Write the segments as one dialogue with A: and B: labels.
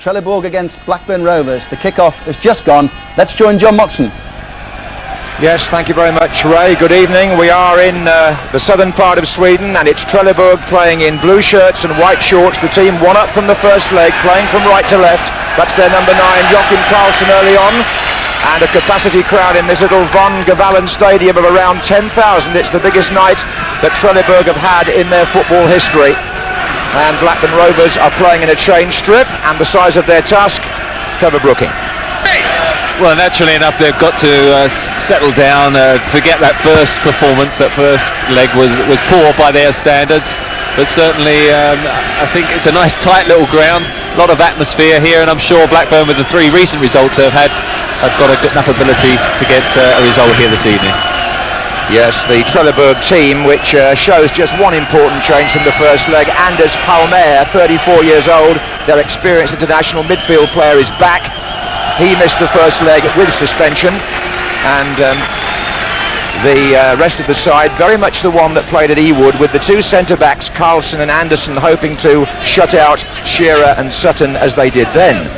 A: Trelleborg against Blackburn Rovers. The kick-off has just gone. Let's join John Mattsson.
B: Yes, thank you very much, Ray. Good evening. We are in the southern part of Sweden, and it's Trelleborg playing in blue shirts and white shorts. The team one up from the first leg, playing from right to left. That's their number 9, Karlsson, early on. And a capacity crowd in this little Von Gavalen stadium of around 10,000. It's the biggest night that Trelleborg have had in their football history. And Blackburn Rovers are playing in a change strip, and the size of their task, Trevor Brooking.
C: Well, naturally enough, they've got to settle down, forget that first performance. That first leg was poor by their standards, but certainly I think it's a nice tight little ground, a lot of atmosphere here, and I'm sure Blackburn, with the 3 recent results they've had, have got enough ability to get a result here this evening.
B: Yes, the Trelleborg team, which shows just one important change from the first leg. Palmér, 34 years old, their experienced international midfield player, is back. He missed the first leg with suspension, and the rest of the side very much the one that played at Ewood, with the 2 centre-backs, Karlsson and Andersson, hoping to shut out Shearer and Sutton as they did then.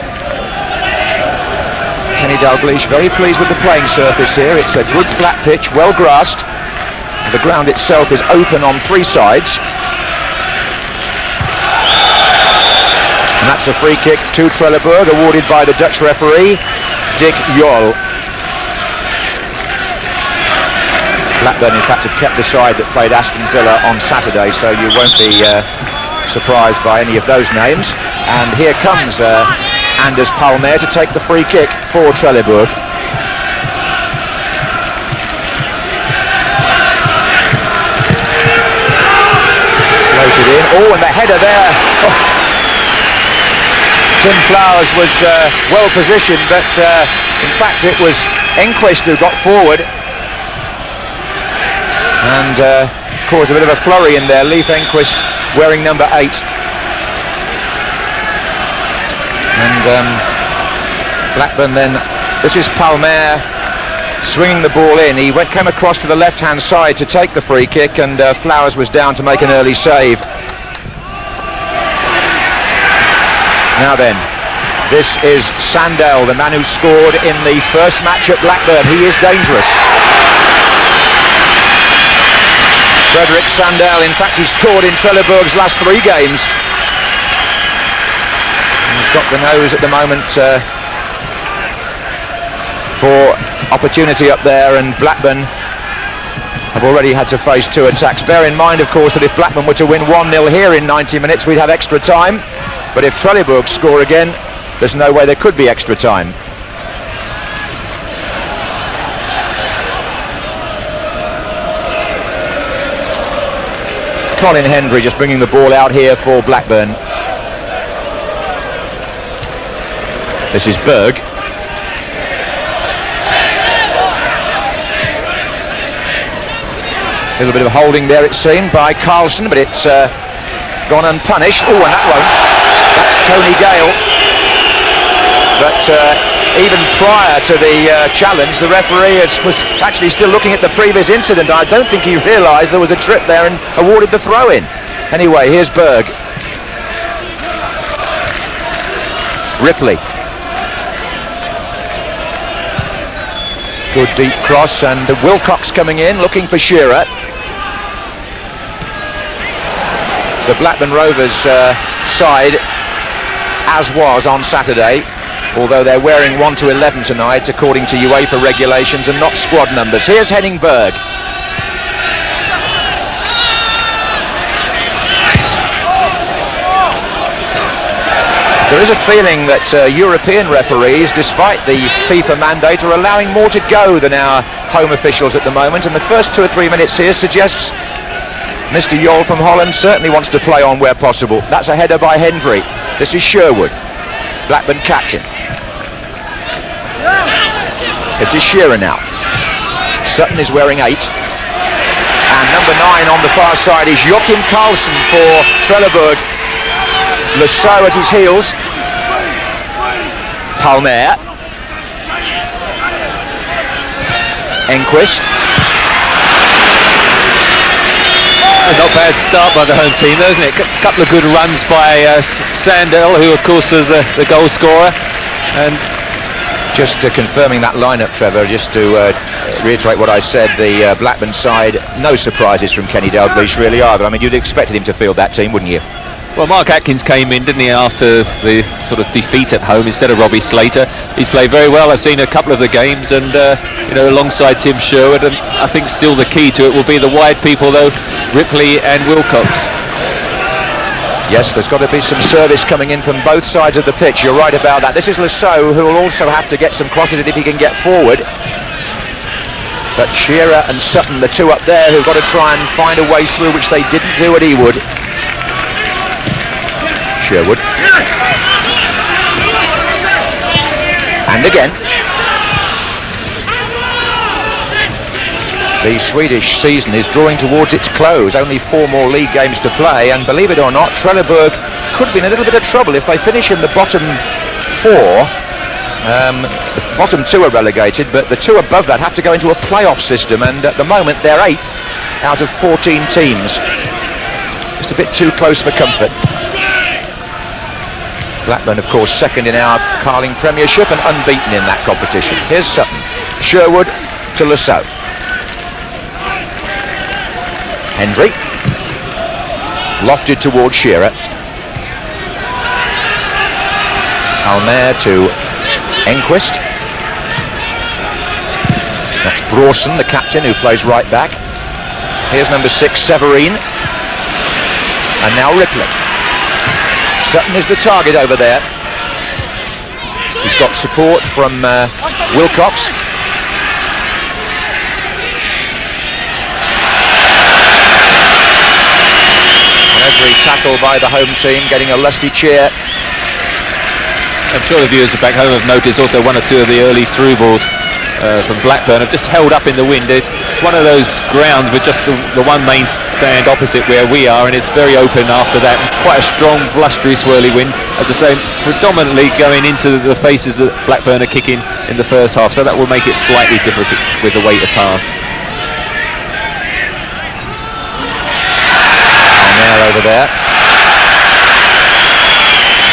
B: Dalglish very pleased with the playing surface here. It's a good flat pitch, well grassed. The ground itself is open on 3 sides. And that's a free kick to Trelleborg, awarded by the Dutch referee, Dick Jol. Blackburn, in fact, have kept the side that played Aston Villa on Saturday, so you won't be surprised by any of those names. And here comes Palmér to take the free kick for Trelleborg. Floated in. Oh, and the header there. Oh. Tim Flowers was well positioned, but in fact it was Engqvist who got forward and caused a bit of a flurry in there. Leif Engqvist wearing number 8. And Blackburn then, this is Palmér swinging the ball in. He came across to the left-hand side to take the free kick, and Flowers was down to make an early save. Now then, this is Sandell, the man who scored in the first match at Blackburn. He is dangerous. Frederick Sandell, in fact, he scored in Trelleborg's last 3 games. He's got the nose at the moment for opportunity up there, and Blackburn have already had to face 2 attacks. Bear in mind, of course, that if Blackburn were to win 1-0 here in 90 minutes, we'd have extra time. But if Trelleborg score again, there's no way there could be extra time. Colin Hendry just bringing the ball out here for Blackburn. This is Berg. A little bit of holding there, it seemed, by Karlsson, but it's gone unpunished. Oh, and that won't. That's Tony Gale. But even prior to the challenge, the referee was actually still looking at the previous incident. I don't think he realised there was a trip there and awarded the throw-in. Anyway, here's Berg. Ripley. Good deep cross, and Wilcox coming in, looking for Shearer. The Blackburn Rovers side, as was on Saturday, although they're wearing 1 to 11 tonight according to UEFA regulations and not squad numbers. Here's Henning Berg. There is a feeling that European referees, despite the FIFA mandate, are allowing more to go than our home officials at the moment, and the first 2 or 3 minutes here suggests Mr. Jol from Holland certainly wants to play on where possible. That's a header by Hendry. This is Sherwood, Blackburn captain. This is Shearer now. Sutton is wearing 8. And number 9 on the far side is Karlsson for Trelleborg. Saux at his heels. Palmér. Engqvist.
C: Not bad start by the home team, though, isn't it? A couple of good runs by Sandell, who of course was the goal scorer. And
B: just confirming that lineup, Trevor, just to reiterate what I said, the Blackburn side, no surprises from Kenny Dalglish really either. I mean, you'd expected him to field that team, wouldn't you?
C: well, Mark Atkins came in, didn't he, after the sort of defeat at home instead of Robbie Slater. He's played very well. I've seen a couple of the games, and alongside Tim Sherwood, and I think still the key to it will be the wide people, though, Ripley and Wilcox.
B: Yes, there's got to be some service coming in from both sides of the pitch. You're right about that. This is Saux, who will also have to get some crosses in if he can get forward. But Shearer and Sutton, the two up there, who've got to try and find a way through, which they didn't do at Ewood. Sherwood. And again. The Swedish season is drawing towards its close. Only 4 more league games to play, and believe it or not, Trelleborg could be in a little bit of trouble if they finish in the bottom 4. The bottom 2 are relegated, but the 2 above that have to go into a playoff system, and at the moment they're 8th out of 14 teams. Just a bit too close for comfort. Blackburn, of course, second in our Carling Premiership and unbeaten in that competition. Here's Sutton. Sherwood to Saux. Hendry, lofted towards Shearer. Palmér to Engqvist. That's Brorsson, the captain, who plays right back. Here's number 6, Severin. And now Ripley. Sutton is the target over there. He's got support from Wilcox. Every tackle by the home team getting a lusty cheer.
C: I'm sure the viewers back home have noticed also 1 or 2 of the early through balls from Blackburn have just held up in the wind. It's one of those grounds with just the one main stand opposite where we are, and it's very open after that, and quite a strong blustery swirly wind, as I say, predominantly going into the faces that Blackburn are kicking in the first half, so that will make it slightly difficult with the way to pass. Over there.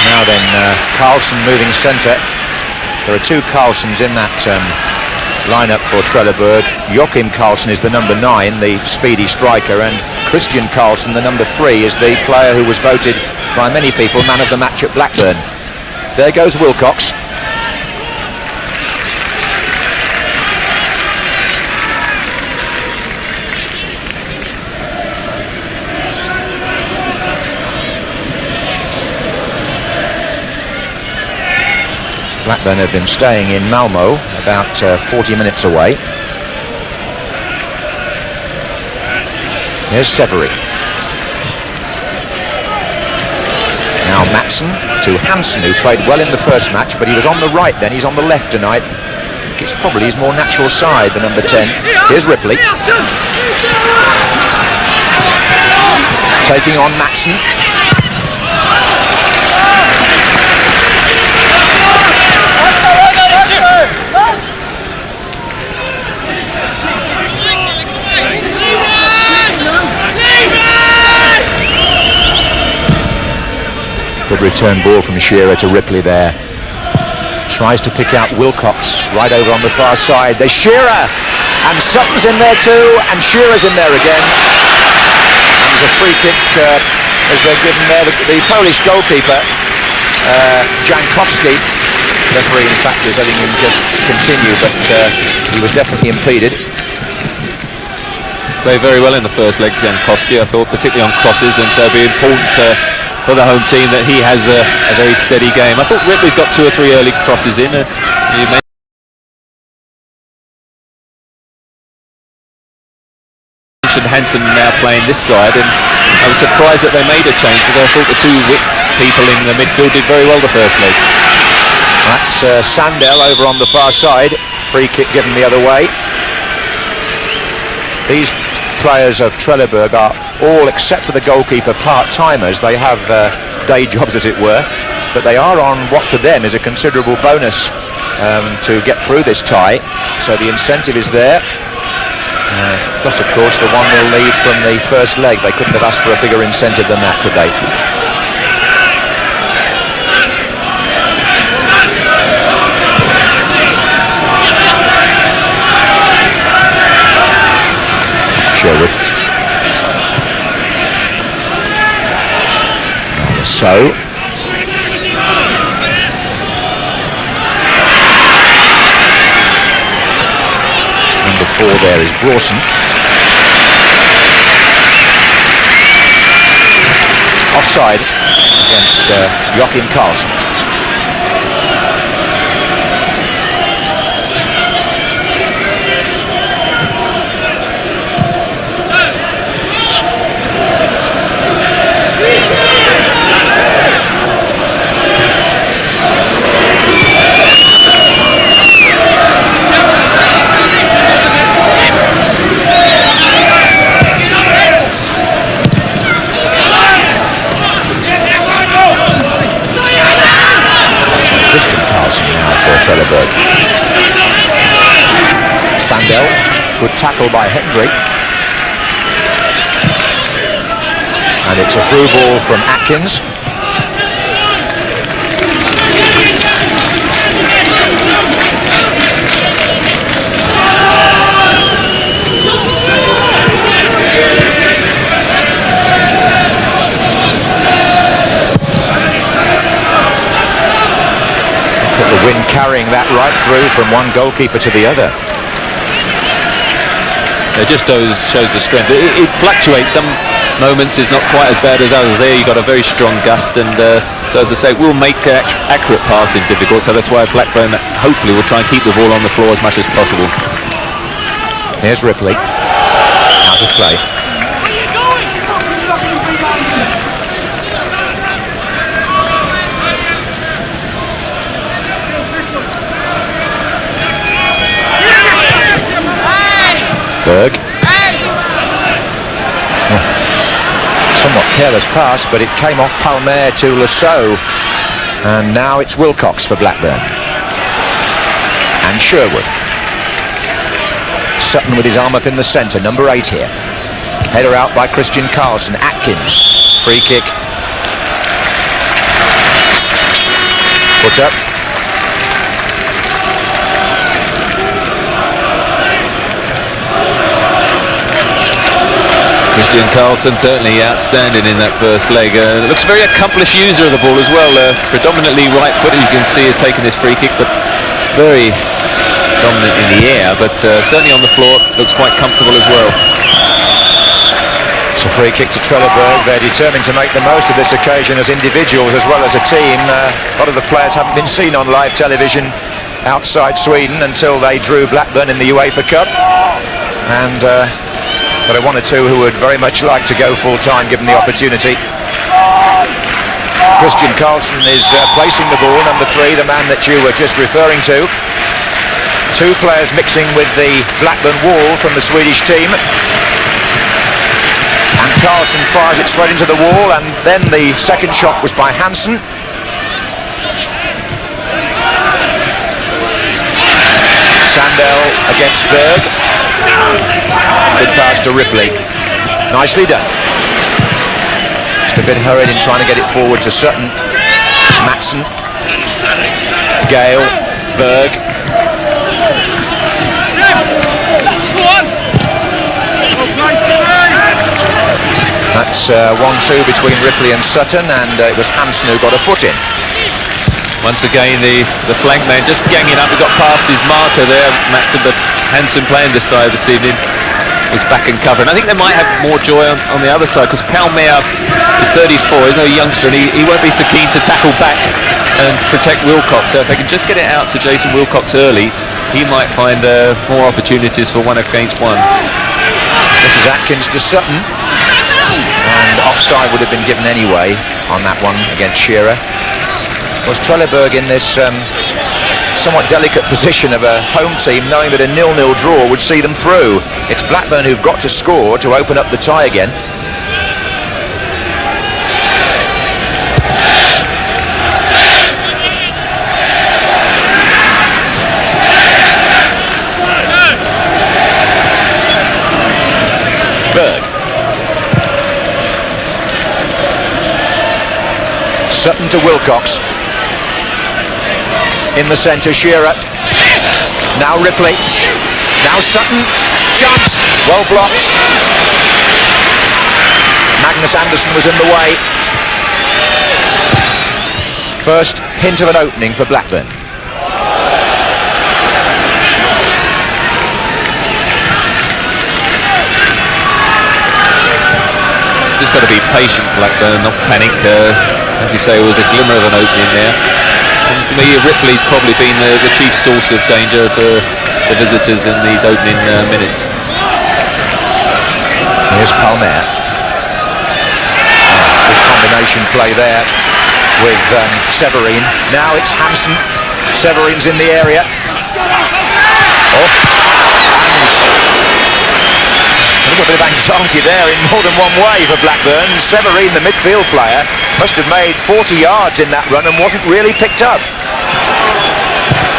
C: Now then, Karlsson moving centre. There are 2 Karlssons in that lineup for Trelleborg. Joachim Karlsson is the number 9, the speedy striker, and Christian Karlsson, the number 3, is the player who was voted by many people man of the match at Blackburn. There goes Wilcox. Blackburn have been staying in Malmo, about 40 minutes away. Here's Severin. Now Mattsson to Hansson, who played well in the first match, but he was on the right then, he's on the left tonight. I think it's probably his more natural side, the number 10. Here's Ripley. Taking on Mattsson. Good return ball from Shearer to Ripley there. Tries to pick out Wilcox right over on the far side. There's Shearer, and Sutton's in there too, and Shearer's in there again. And there's a free kick as they're given there. The Polish goalkeeper, Jankowski, referee in fact is letting him just continue, but he was definitely impeded. Played very well in the first leg, Jankowski, I thought, particularly on crosses, and so it'll be important for the home team that he has a very steady game. I thought Ripley's got 2 or 3 early crosses in. You mentioned Hansson now playing this side, and I was surprised that they made a change, because I thought the 2 people in the midfield did very well the first leg.
B: That's Sandell over on the far side. Free kick given the other way. These players of Trelleborg are all, except for the goalkeeper, part-timers. They have day jobs, as it were, but they are on what for them is a considerable bonus to get through this tie, so the incentive is there. Plus, of course, the 1-0 lead from the first leg. They couldn't have asked for a bigger incentive than that, could they? Sherwood. So. Number 4 there is Brorsson. Offside against Karlsson. Trelleborg. Sandell, good tackle by Hendry. And it's a through ball from Atkins. The wind carrying that right through from one goalkeeper to the other.
C: It just shows the strength. It fluctuates. Some moments is not quite as bad as others. There you've got a very strong gust, and so as I say, it will make accurate passing difficult. So that's why Blackburn hopefully will try and keep the ball on the floor as much as possible.
B: Here's Ripley, out of play. Berg. Somewhat careless pass, but it came off Palmér to Saux. And now it's Wilcox for Blackburn. And Sherwood. Sutton with his arm up in the centre, number 8 here. Header out by Karlsson. Atkins. Free kick. Put up.
C: Karlsson certainly outstanding in that first leg. Looks a very accomplished user of the ball as well. Predominantly right-footed, you can see, is taking this free kick, but very dominant in the air. But certainly on the floor, looks quite comfortable as well.
B: It's a free kick to Trelleborg. They're determined to make the most of this occasion as individuals as well as a team. A lot of the players haven't been seen on live television outside Sweden until they drew Blackburn in the UEFA Cup. And there are one or two who would very much like to go full-time given the opportunity. Karlsson is placing the ball, number 3, the man that you were just referring to. 2 players mixing with the Blackburn wall from the Swedish team. And Karlsson fires it straight into the wall, and then the second shot was by Hansson. Sandell against Berg. Good pass to Ripley. Nicely done. Just a bit hurried in trying to get it forward to Sutton. Mattsson. Gale. Berg. That's 1-2 between Ripley and Sutton, and it was Hansson who got a foot in.
C: Once again, the flank man just ganging up. He got past his marker there, Mattsson, but Hansson playing this side this evening was back in cover. And I think they might have more joy on the other side, because Palmér is 34, he's no youngster, and he won't be so keen to tackle back and protect Wilcox. So if they can just get it out to Jason Wilcox early, he might find more opportunities for 1 against 1.
B: This is Atkins to Sutton. And offside would have been given anyway on that one against Shearer. Was Trelleborg in this somewhat delicate position of a home team, knowing that a 0-0 draw would see them through. It's Blackburn who've got to score to open up the tie again. Sutton to Wilcox. In the centre, Shearer. Now Ripley. Now Sutton. Chance. Well blocked. Andersson was in the way. First hint of an opening for Blackburn.
C: Just got to be patient, Blackburn, not panic. As you say, it was a glimmer of an opening there. And for me, Ripley's probably been the chief source of danger for the visitors in these opening minutes.
B: Here's Palmér. Good combination play there with Severin. Now it's Hansson. Severin's in the area. Oh, and a little bit of anxiety there in more than one way for Blackburn. Severin, the midfield player, must have made 40 yards in that run and wasn't really picked up.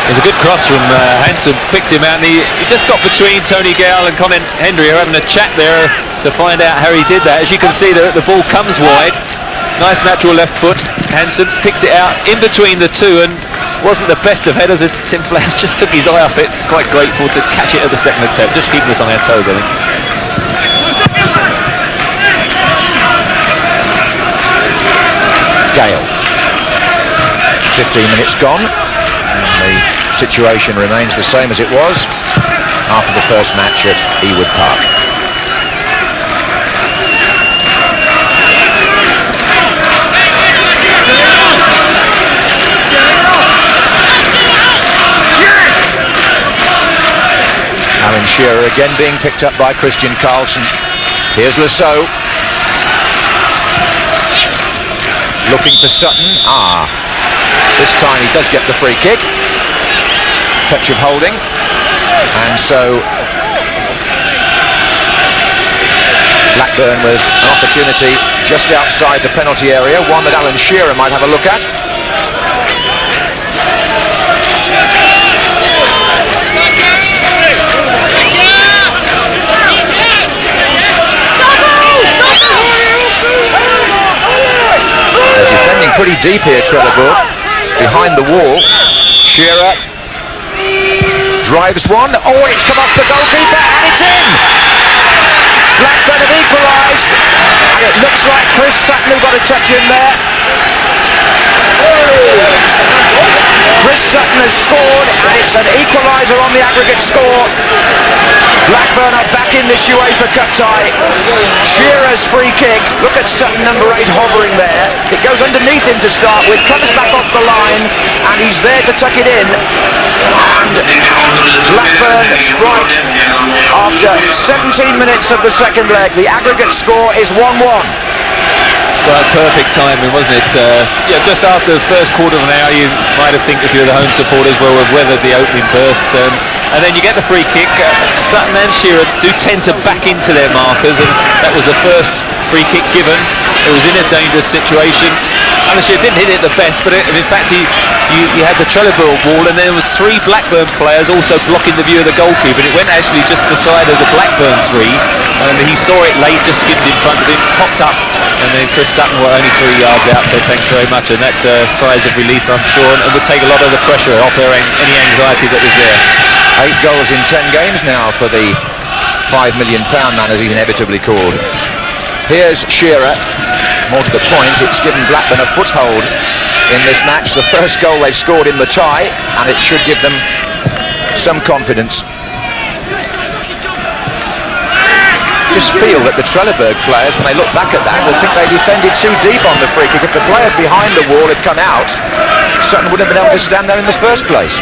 C: It was a good cross from Hansson, picked him out, and he just got between Tony Gale and Hendry, who are having a chat there to find out how he did that. As you can see, the ball comes wide. Nice natural left foot. Hansson picks it out in between the two and wasn't the best of headers. Tim Flash just took his eye off it. Quite grateful to catch it at the second attempt. Just keeping us on our toes, I think.
B: Gale. 15 minutes gone. And the situation remains the same as it was after the first match at Ewood Park. Shearer again being picked up by Christian Karlsson. Here's Saux. Looking for Sutton. This time he does get the free kick. Touch of holding. And so Blackburn with an opportunity just outside the penalty area, one that Alan Shearer might have a look at. Pretty deep here, Trelleborg, behind the wall. Shearer drives one. Oh, and it's come off the goalkeeper, and it's in! Blackburn have equalised, and it looks like Chris Sutton who got a touch in there. Chris Sutton has scored, and it's an equaliser on the aggregate score. Blackburn are back in this UEFA Cup tie. Shearer's free kick. Look at Sutton, number 8, hovering there. It goes underneath him to start with, comes back off the line, and he's there to tuck it in. And Blackburn strike after 17 minutes of the second leg. The aggregate score is 1-1.
C: Well, perfect timing, wasn't it? Just after the first quarter of an hour, you might have think if you're the home supporters, well, we've weathered the opening burst. And then you get the free kick. Sutton and Shearer do tend to back into their markers, and that was the first free kick given. It was in a dangerous situation. Alan Shearer didn't hit it the best, but in fact you had the Trelleborg wall, and there was 3 Blackburn players also blocking the view of the goalkeeper, and it went actually just the side of the Blackburn 3, and he saw it late, just skimmed in front of him, popped up, and then Chris Sutton were only 3 yards out, so thanks very much, and that sighs of relief, I'm sure, and would take a lot of the pressure off her and any anxiety that was there.
B: 8 goals in 10 games now for the £5 million man, as he's inevitably called. Here's Shearer. More to the point, it's given Blackburn a foothold in this match. The first goal they've scored in the tie, and it should give them some confidence. Just feel that the Trelleborg players, when they look back at that, will think they defended too deep on the free kick. If the players behind the wall had come out, Sutton wouldn't have been able to stand there in the first place.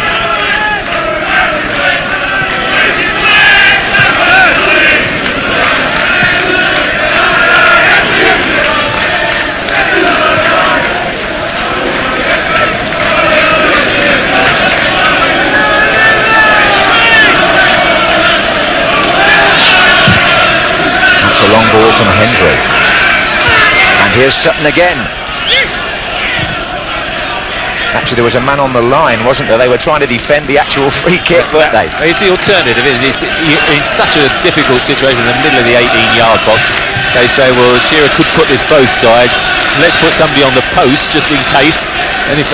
B: A long ball from Hendry, and here's Sutton again. Actually, there was a man on the line, wasn't there? They were trying to defend the actual free kick, weren't they?
C: It's the alternative, isn't it? In such a difficult situation in the middle of the 18-yard box, they say, well, Shearer could put this both sides. Let's put somebody on the post just in case. And if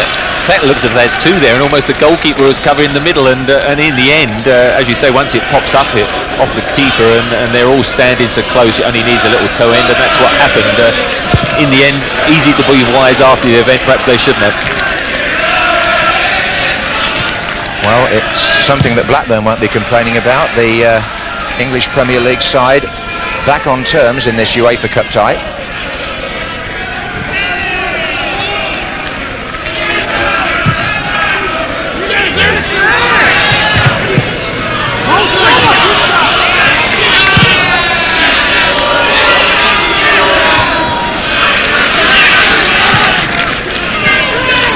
C: that looks as if they had two there, and almost the goalkeeper was covering the middle. And in the end, as you say, once it pops up off the keeper, and they're all standing so close, it only needs a little toe end, and that's what happened. In the end, easy to be wise after the event. Perhaps they shouldn't have.
B: Well, it's something that Blackburn won't be complaining about. The English Premier League side back on terms in this UEFA Cup tie.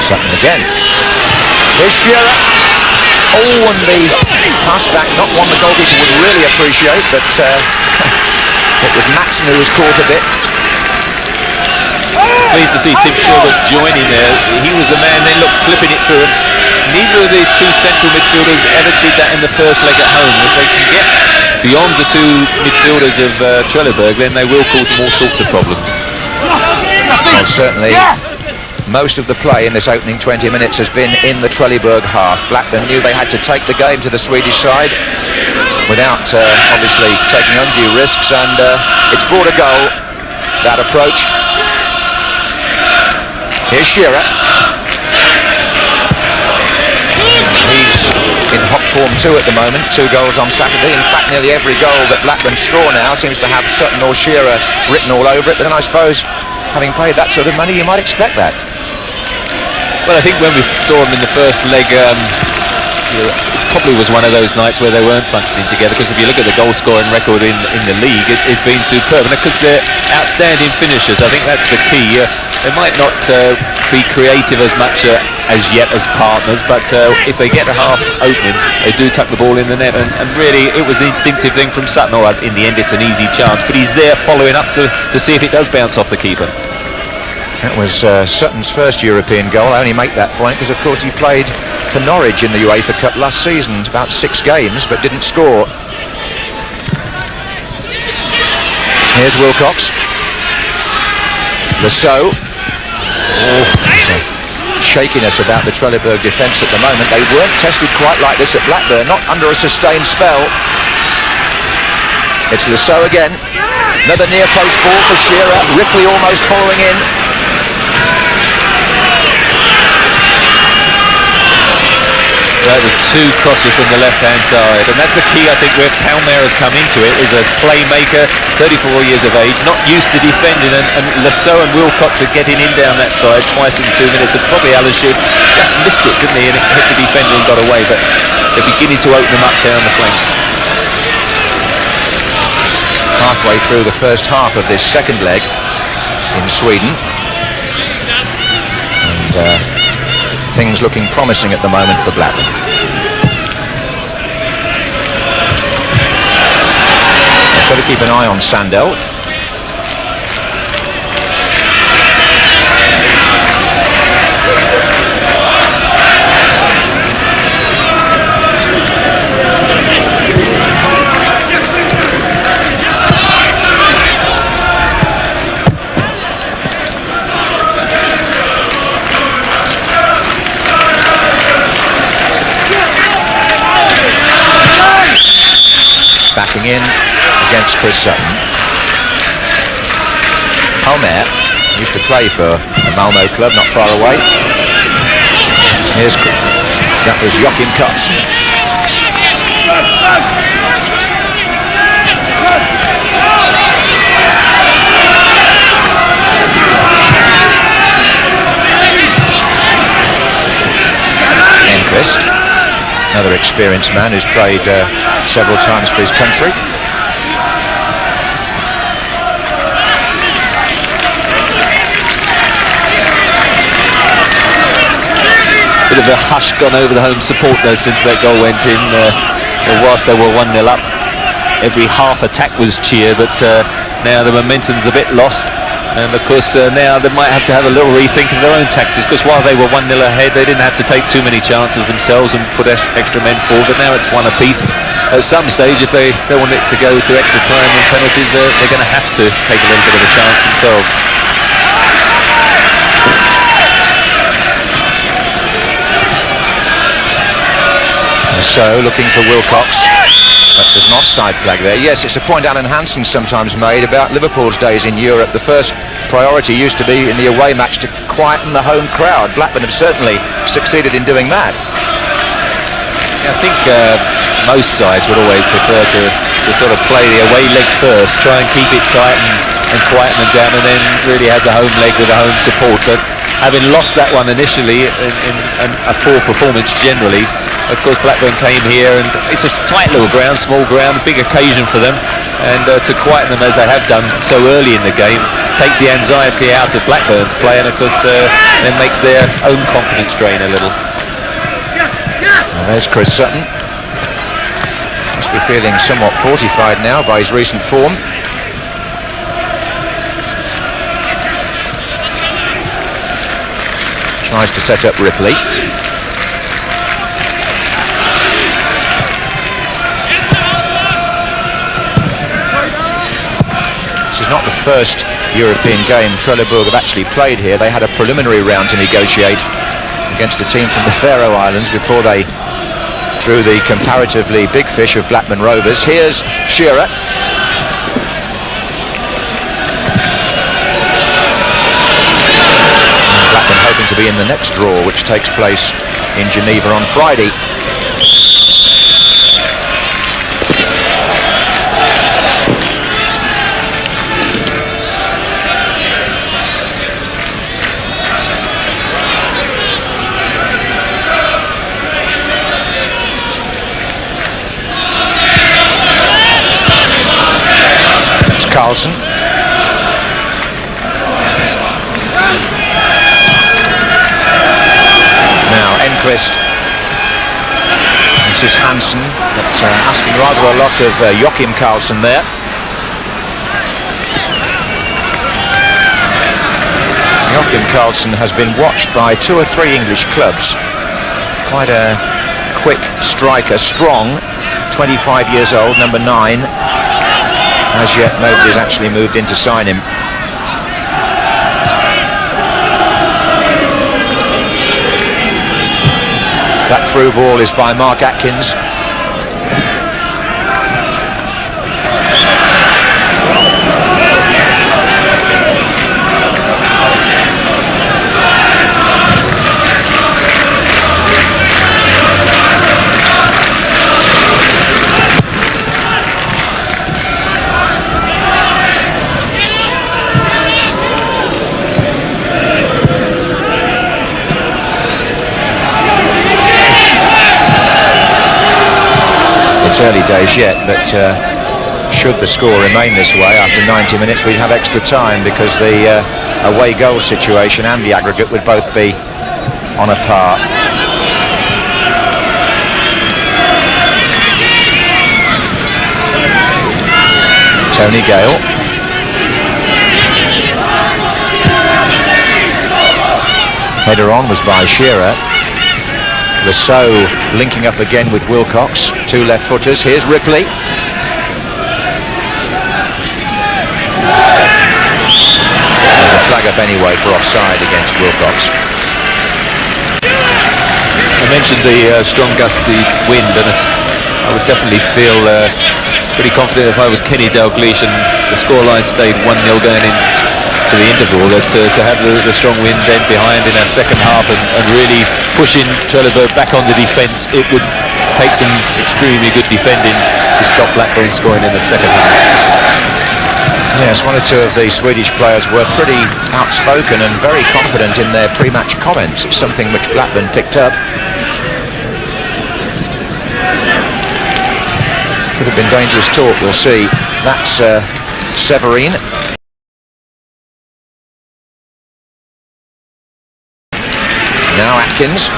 B: Sutton again. Here's Shearer. Oh, and the pass back, not one the goalkeeper would really appreciate, but it was Mattsson who was caught a bit.
C: Pleased to see Tim Sherwood joining there. He was the man they looked slipping it through, and neither of the two central midfielders ever did that in the first leg at home. If they can get beyond the two midfielders of Trelleborg, then they will cause them all sorts of problems.
B: Well, certainly. Most of the play in this opening 20 minutes has been in the Trelleborg half. Blackburn knew they had to take the game to the Swedish side without obviously taking undue risks, and it's brought a goal, that approach. Here's Shearer. He's in hot form too at the moment, 2 goals on Saturday. In fact, nearly every goal that Blackburn score now seems to have Sutton or Shearer written all over it, but then I suppose having paid that sort of money, you might expect that.
C: Well, I think when we saw them in the first leg, it probably was one of those nights where they weren't functioning together, because if you look at the goal scoring record in the league, it's been superb, and because they're outstanding finishers, I think that's the key. They might not be creative as much as yet as partners, but if they get a half opening, they do tuck the ball in the net, and really it was the instinctive thing from Sutton. Oh, in the end it's an easy chance, but he's there following up to see if it does bounce off the keeper.
B: That was Sutton's first European goal. I only make that point because, of course, he played for Norwich in the UEFA Cup last season, about 6 games, but didn't score. Here's Wilcox. Saux. Shakiness about the Trelleborg defence at the moment. They weren't tested quite like this at Blackburn, not under a sustained spell. It's Saux again. Another near post ball for Shearer. Ripley almost following in.
C: That was 2 crosses from the left-hand side, and that's the key, I think, where Palmér has come into it, is a playmaker, 34 years of age, not used to defending, and Saux and Wilcox are getting in down that side twice in 2 minutes, and probably Alan Shearer just missed it, didn't he, and it hit the defender and got away, but they're beginning to open them up down the flanks.
B: Halfway through the first half of this second leg in Sweden, and things looking promising at the moment for Blackburn. They've got to keep an eye on Sandell. Backing in against Chris Sutton. Palmér used to play for a Malmo club not far away. That was Joachim Karlsson. Engqvist, another experienced man who's played several times for his country.
C: Bit of a hush gone over the home support there since that goal went in. Whilst they were 1-0 up, every half attack was cheer, but now the momentum's a bit lost. And of course now they might have to have a little rethink of their own tactics, because while they were 1-0 ahead, they didn't have to take too many chances themselves and put extra men forward, but now it's one apiece. At some stage, if they want it to go to extra time and penalties, they're going to have to take a little bit of a chance themselves.
B: So looking for Wilcox. There's an offside flag there. Yes, it's a point Alan Hansson sometimes made about Liverpool's days in Europe. The first priority used to be in the away match to quieten the home crowd. Blackburn have certainly succeeded in doing that.
C: Yeah, I think most sides would always prefer to sort of play the away leg first, try and keep it tight and quieten them down, and then really have the home leg with the home support. But having lost that one initially in a poor performance generally, of course Blackburn came here, and it's a tight little ground, small ground, big occasion for them, and to quieten them as they have done so early in the game takes the anxiety out of Blackburn's play, and of course then makes their own confidence drain a little.
B: And there's Chris Sutton. Must be feeling somewhat fortified now by his recent form. Tries to set up Ripley. This is not the first European game Trelleborg have actually played here. They had a preliminary round to negotiate against a team from the Faroe Islands before they drew the comparatively big fish of Blackburn Rovers. Here's Shearer. Blackburn hoping to be in the next draw, which takes place in Geneva on Friday. Karlsson. Now Engqvist. This is Hansson, but asking rather a lot of Joachim Karlsson there. Joachim Karlsson has been watched by 2 or 3 English clubs. Quite a quick striker, strong, 25 years old, number 9. As yet, nobody's actually moved in to sign him. That through ball is by Mark Atkins. It's early days yet, but should the score remain this way after 90 minutes, we'd have extra time because the away goal situation and the aggregate would both be on a par. Tony Gale. Header on was by Shearer. Saux linking up again with Wilcox. 2 left footers. Here's Ripley. There's a flag up anyway for offside against Wilcox.
C: I mentioned the strong gusty wind, and I would definitely feel pretty confident if I was Kenny Dalglish and the scoreline stayed 1-0 going in to the interval, that to have the strong wind then behind in our second half and really pushing Trelleborg back on the defence, it would take some extremely good defending to stop Blackburn scoring in the second half.
B: Yes, 1 or 2 of the Swedish players were pretty outspoken and very confident in their pre-match comments. It's something which Blackburn picked up. Could have been dangerous talk, we'll see. That's Severin. Now Atkins.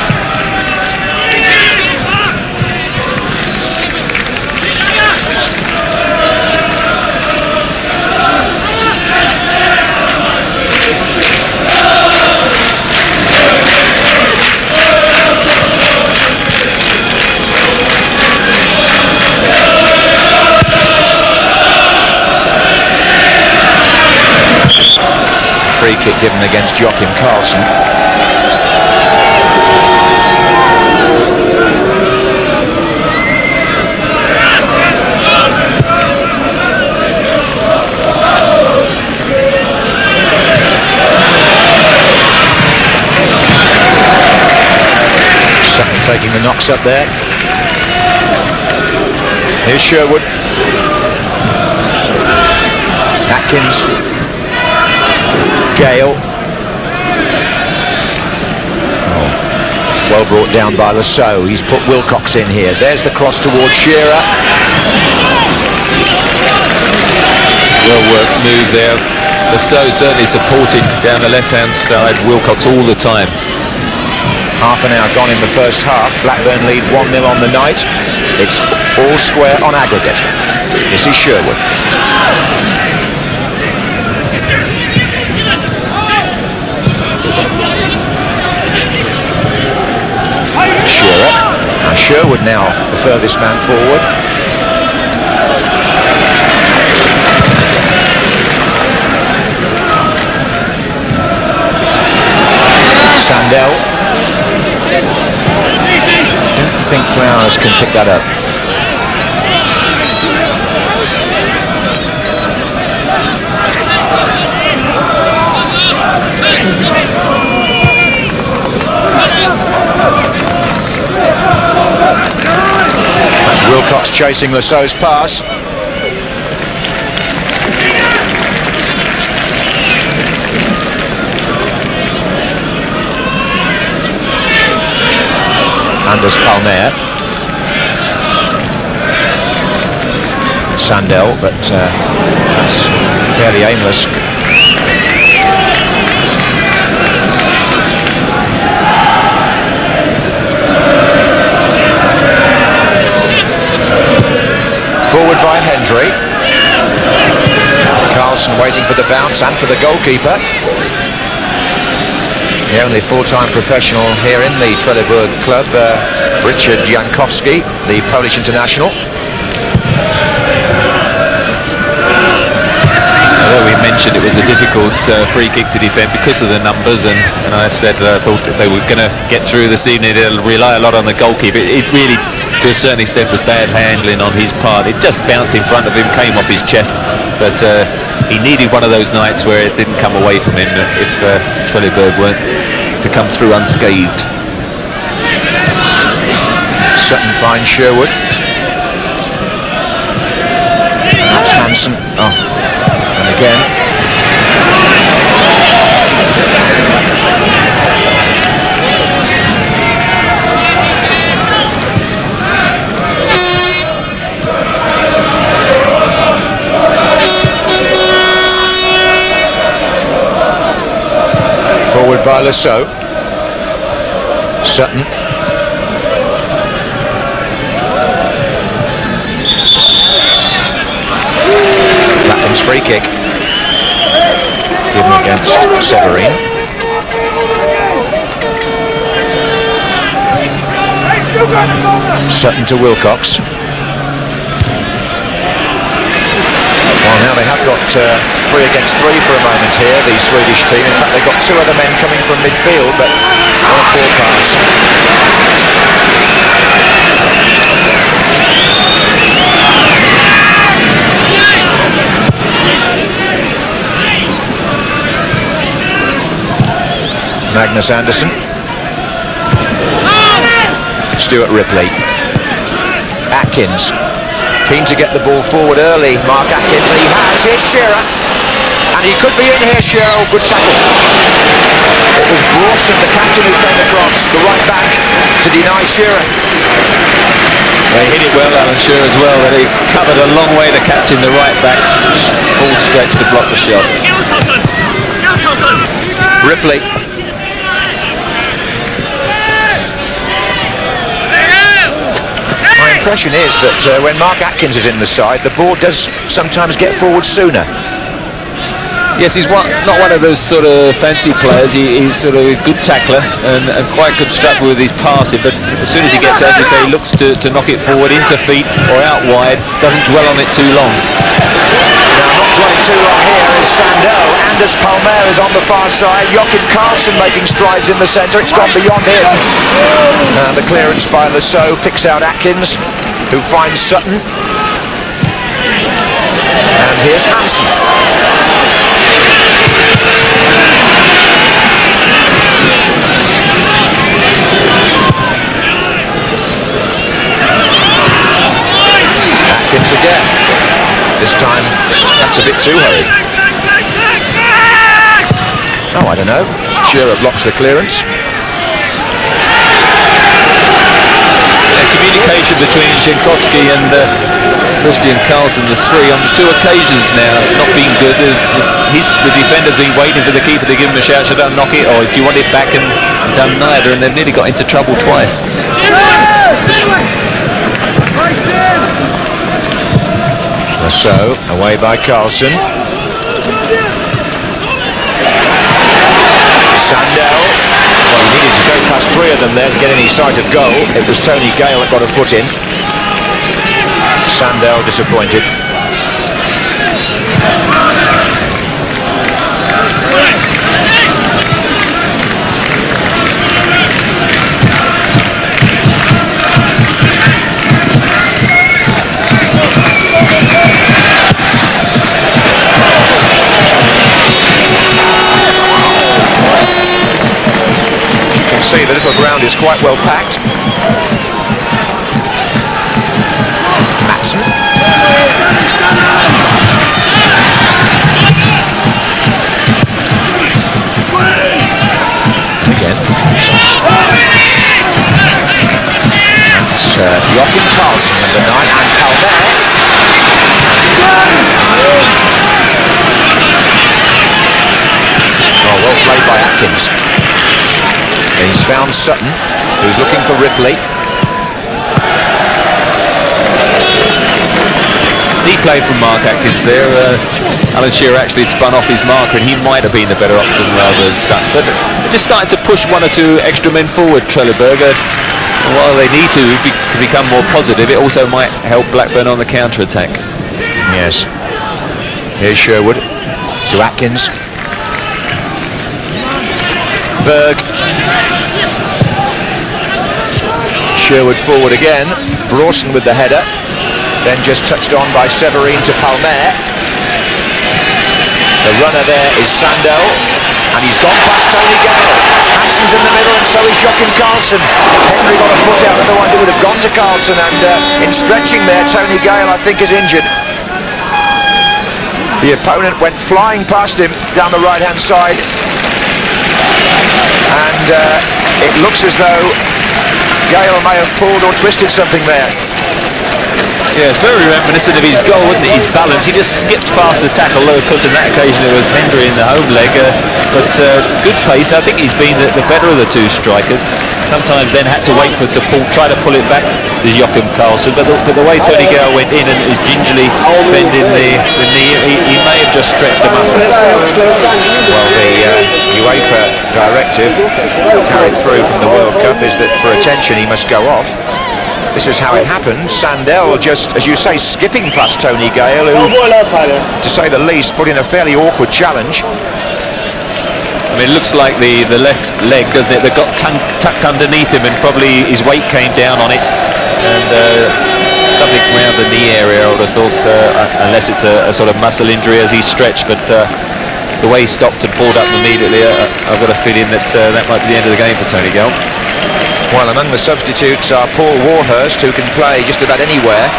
B: free kick given against Joachim Karlsson. Sutton taking the knocks up there. Here's Sherwood. Atkins. Gale. Oh, well brought down by Saux. He's put Wilcox in here. There's the cross towards Shearer.
C: Well worked move there. Saux certainly supporting down the left-hand side Wilcox all the time.
B: Half an hour gone in the first half. Blackburn lead 1-0 on the night. It's all square on aggregate. This is Sherwood. Shearer. And Sherwood now the furthest man forward. Sandell. I think Flowers can pick that up. That's Wilcox chasing Saux' pass. Anders Palmér. Sandell, but that's fairly aimless. Forward by Hendry. Karlsson waiting for the bounce and for the goalkeeper. The only full-time professional here in the Trelleborg club, Richard Jankowski, the Polish international.
C: Although we mentioned it was a difficult free kick to defend because of the numbers, and I said I thought that they were going to get through this evening. They'll rely a lot on the goalkeeper. It really, to a certain extent, was bad handling on his part. It just bounced in front of him, came off his chest, but he needed one of those nights where it didn't come away from him if Trelleborg weren't to come through unscathed.
B: Sutton finds Sherwood. That's Hansson. Oh, and again. Forward by Saux. Sutton. Blackburn's free kick. Given against Severin. Sutton to Wilcox. Well, now they have got 3 against 3 for a moment here, the Swedish team. In fact, they've got 2 other men coming from midfield, but on a poor pass. Magnus Andersson. Stuart Ripley. Atkins. Keen to get the ball forward early, Mark Atkins, and he has. Here's Shearer, and he could be in here, Shearer. Good tackle. It was Brorsson, the captain, who came across the right back to deny Shearer.
C: They hit it well, Alan Shearer, as well, but he covered a long way, the captain, the right back, full stretch to block the shot.
B: Ripley. My impression is that when Mark Atkins is in the side, the ball does sometimes get forward sooner.
C: Yes, he's not one of those sort of fancy players. He's sort of a good tackler and quite good striker with his passing, but as soon as he gets out, you say, he looks to knock it forward into feet or out wide, doesn't dwell on it too long.
B: Now, not dwelling too long here is Sandell. Anders Palmér is on the far side. Karlsson making strides in the centre. It's gone beyond him. And the clearance by Saux picks out Atkins, who finds Sutton. And here's Hansson. Atkins again. This time, perhaps a bit too hurried. Oh, I don't know. Shearer blocks the clearance.
C: Communication between Jankowski and Karlsson, the three, on 2 occasions now, not been good. The defender's been waiting for the keeper to give him a shout, should I knock it, or do you want it back, and he's done neither, and they've nearly got into trouble twice.
B: Saux, away by Karlsson. Sandell. Well, he needed to go past 3 of them there to get any sight of goal. It was Tony Gale that got a foot in. Sandell disappointed. See, the little ground is quite well packed. Mattsson. Again. That's Karlsson, number 9, and Palmér. Oh, well played by Atkins. He's found Sutton, who's looking for Ripley.
C: He played from Mark Atkins there. Alan Shearer actually spun off his marker, and he might have been the better option rather than Sutton. But they're just starting to push 1 or 2 extra men forward, Trelleborg. While they need to become more positive, it also might help Blackburn on the counter-attack.
B: Yes. Here's Sherwood to Atkins. Berg. Sherwood forward again. Brorsson with the header. Then just touched on by Severin to Palmér. The runner there is Sandell. And he's gone past Tony Gale. Hansson's in the middle, and so is Karlsson. Hendry got a foot out, otherwise it would have gone to Karlsson. And in stretching there, Tony Gale, I think, is injured. The opponent went flying past him down the right-hand side. And it looks as though Gale may have pulled or twisted something there.
C: Yeah, it's very reminiscent of his goal, wasn't it? His balance. He just skipped past the tackle, though, of course, in that occasion it was Hendry in the home leg. But good pace. I think he's been the better of the 2 strikers. Sometimes then had to wait for support, try to pull it back to Karlsson. But the way Tony Gale went in and is gingerly bending the knee, he may have just stretched the muscle.
B: Well, the UEFA directive carried through from the World Cup is that for attention he must go off. This is how it happened. Sandell just, as you say, skipping past Tony Gale, who, to say the least, put in a fairly awkward challenge.
C: I mean, it looks like the left leg, doesn't it? They got tucked underneath him, and probably his weight came down on it, and something around the knee area, I would have thought, unless it's a sort of muscle injury as he stretched. But the way he stopped and pulled up immediately, I've got a feeling that that might be the end of the game for Tony Gale.
B: Well, among the substitutes are Paul Warhurst, who can play just about anywhere,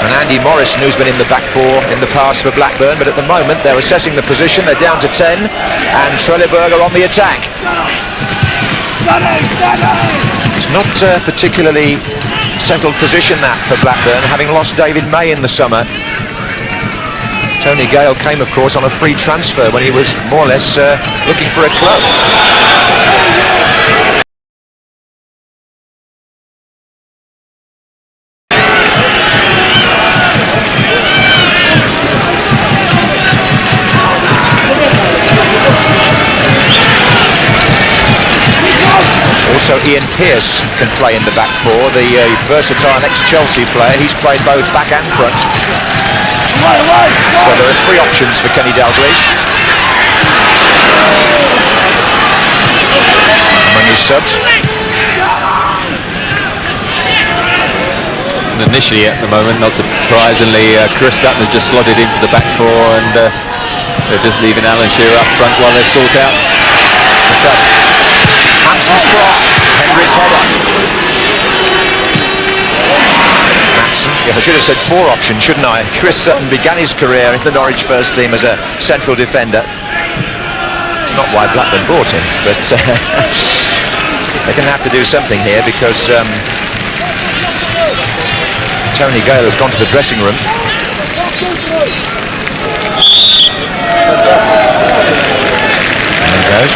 B: and Andy Morrison, who's been in the back 4 in the past for Blackburn, but at the moment they're assessing the position. They're down to 10, and Trelleborg are on the attack. It's not a particularly settled position, that, for Blackburn, having lost David May in the summer. Tony Gale came, of course, on a free transfer when he was more or less looking for a club. Also, Ian Pearce can play in the back 4, the versatile ex-Chelsea player. He's played both back and front. So there are 3 options for Kenny Dalglish among his subs.
C: And initially, at the moment, not surprisingly, Chris Sutton has just slotted into the back 4, and they're just leaving Alan Shearer up front while they sort out the sub.
B: Hansson's cross, Hendry's header. Mattsson, yes, I should have said 4 options, shouldn't I? Chris Sutton began his career in the Norwich first team as a central defender. It's not why Blackburn bought him, but they're going to have to do something here because Tony Gale has gone to the dressing room. There he goes.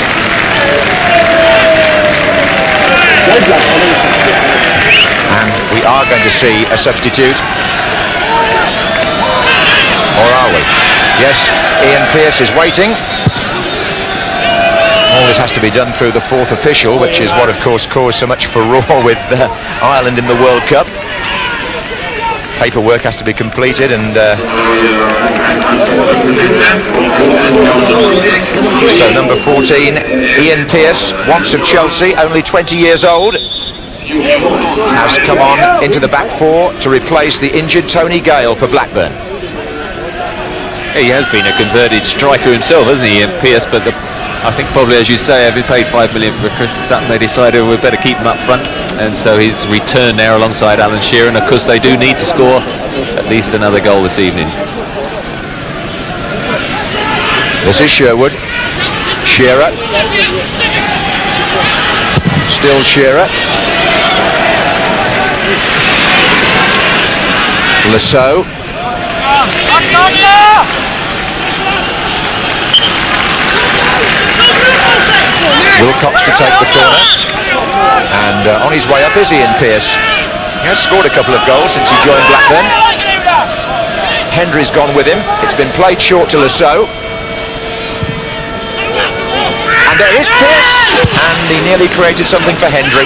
B: And we are going to see a substitute. Or are we? Yes, Pearce is waiting. All this has to be done through the 4th official, which is what, of course, caused so much furore with Ireland in the World Cup. Paperwork has to be completed, and so number 14, Pearce, once of Chelsea, only 20 years old, has come on into the back 4 to replace the injured Tony Gale for Blackburn.
C: He has been a converted striker himself, hasn't he, Pearce? But I think probably, as you say, having paid $5 million for Chris Sutton, they decided we'd better keep him up front, and so he's returned there alongside Alan Shearer, and of course they do need to score at least another goal this evening.
B: This is Sherwood. Shearer. Still Shearer. Saux. Wilcox to take the corner, and on his way up is Pearce. He has scored a couple of goals since he joined Blackburn. Hendry's gone with him. It's been played short to Saux, and there is Pearce, and he nearly created something for Hendry.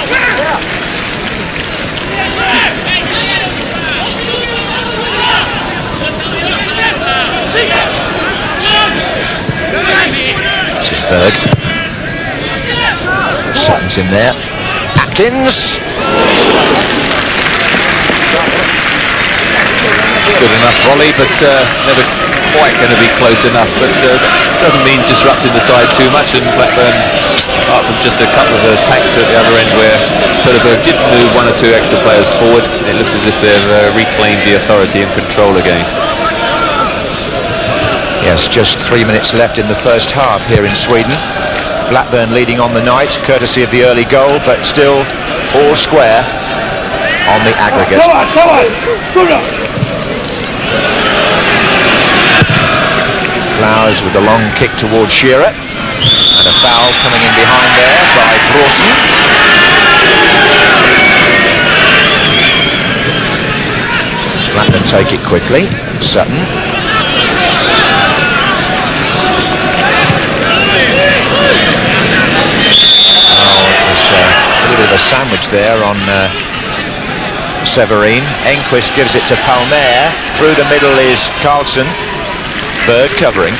B: This is Berg. Sutton's in there. Atkins.
C: Good enough volley, but never quite going to be close enough. But doesn't mean disrupting the side too much. And Blackburn, apart from just a couple of attacks at the other end where Trelleborg did move 1 or 2 extra players forward, it looks as if they've reclaimed the authority and control again.
B: Yes, just 3 minutes left in the first half here in Sweden. Blackburn leading on the night, courtesy of the early goal, but still all square on the aggregate. Flowers with a long kick towards Shearer, and a foul coming in behind there by Brorsson. Blackburn take it quickly. Sutton. A little bit of a sandwich there on Severin. Engqvist gives it to Palmér. Through the middle is Karlsson. Berg covering.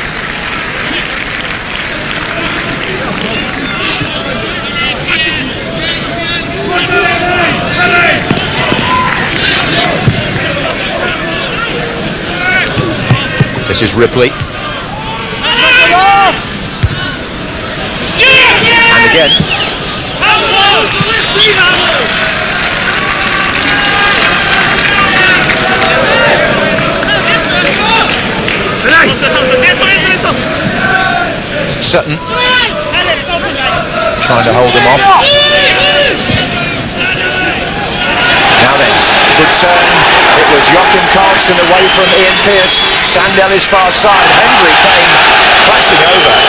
B: This is Ripley. And again. Sutton trying to hold them off. Now then, good turn. It was Joachim Karlsson away from Pearce. Sandell is far side. Hendry came flashing over. I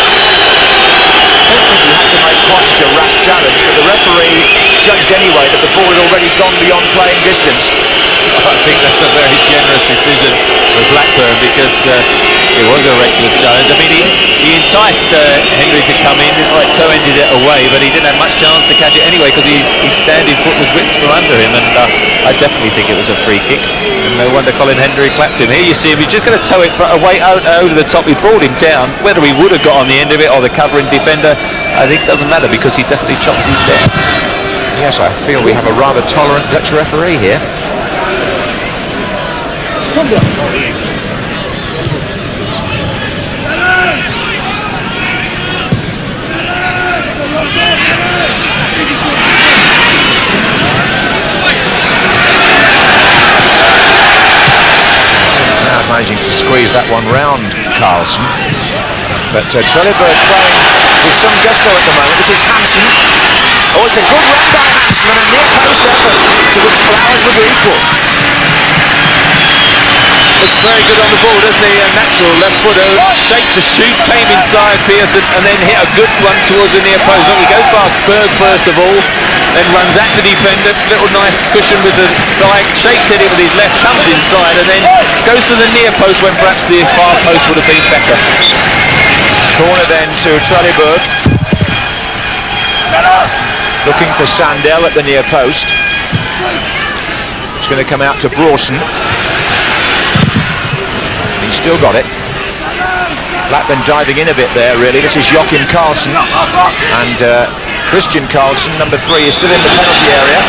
B: don't think he had to make quite such a rash challenge, but the referee judged anyway that the ball had already gone beyond playing distance.
C: I think that's a very generous decision for Blackburn, because it was a reckless challenge. I mean, he enticed Hendry to come in, toe-ended it away, but he didn't have much chance to catch it anyway, because his standing foot was whipped from under him, and I definitely think it was a free kick. And no wonder Colin Hendry clapped him. Here you see him, he's just going to toe it away over the top. He brought him down. Whether he would have got on the end of it or the covering defender, I think doesn't matter, because he definitely chops him down.
B: Yes, I feel we have a rather tolerant Dutch referee here. Managing to squeeze that one round Karlsson, but Trelleborg playing with some gusto at the moment. This is Hansson. Oh, it's a good run by Hansson and a near post effort to which Flowers was equal.
C: Looks very good on the ball, doesn't he? A natural left footer, shaped to shoot, came inside Pearce and then hit a good one towards the near post. Look, he goes past Berg first of all, then runs at the defender, little nice cushion with the thigh, shaped it with his left, comes inside and then goes to the near post when perhaps the far post would have been better.
B: Corner then to Trelleborg. Looking for Sandell at the near post. It's going to come out to Brorsson. He's still got it. Blackburn diving in a bit there, really. This is Joachim Karlsson, and Christian Karlsson, number 3, is still in the penalty area.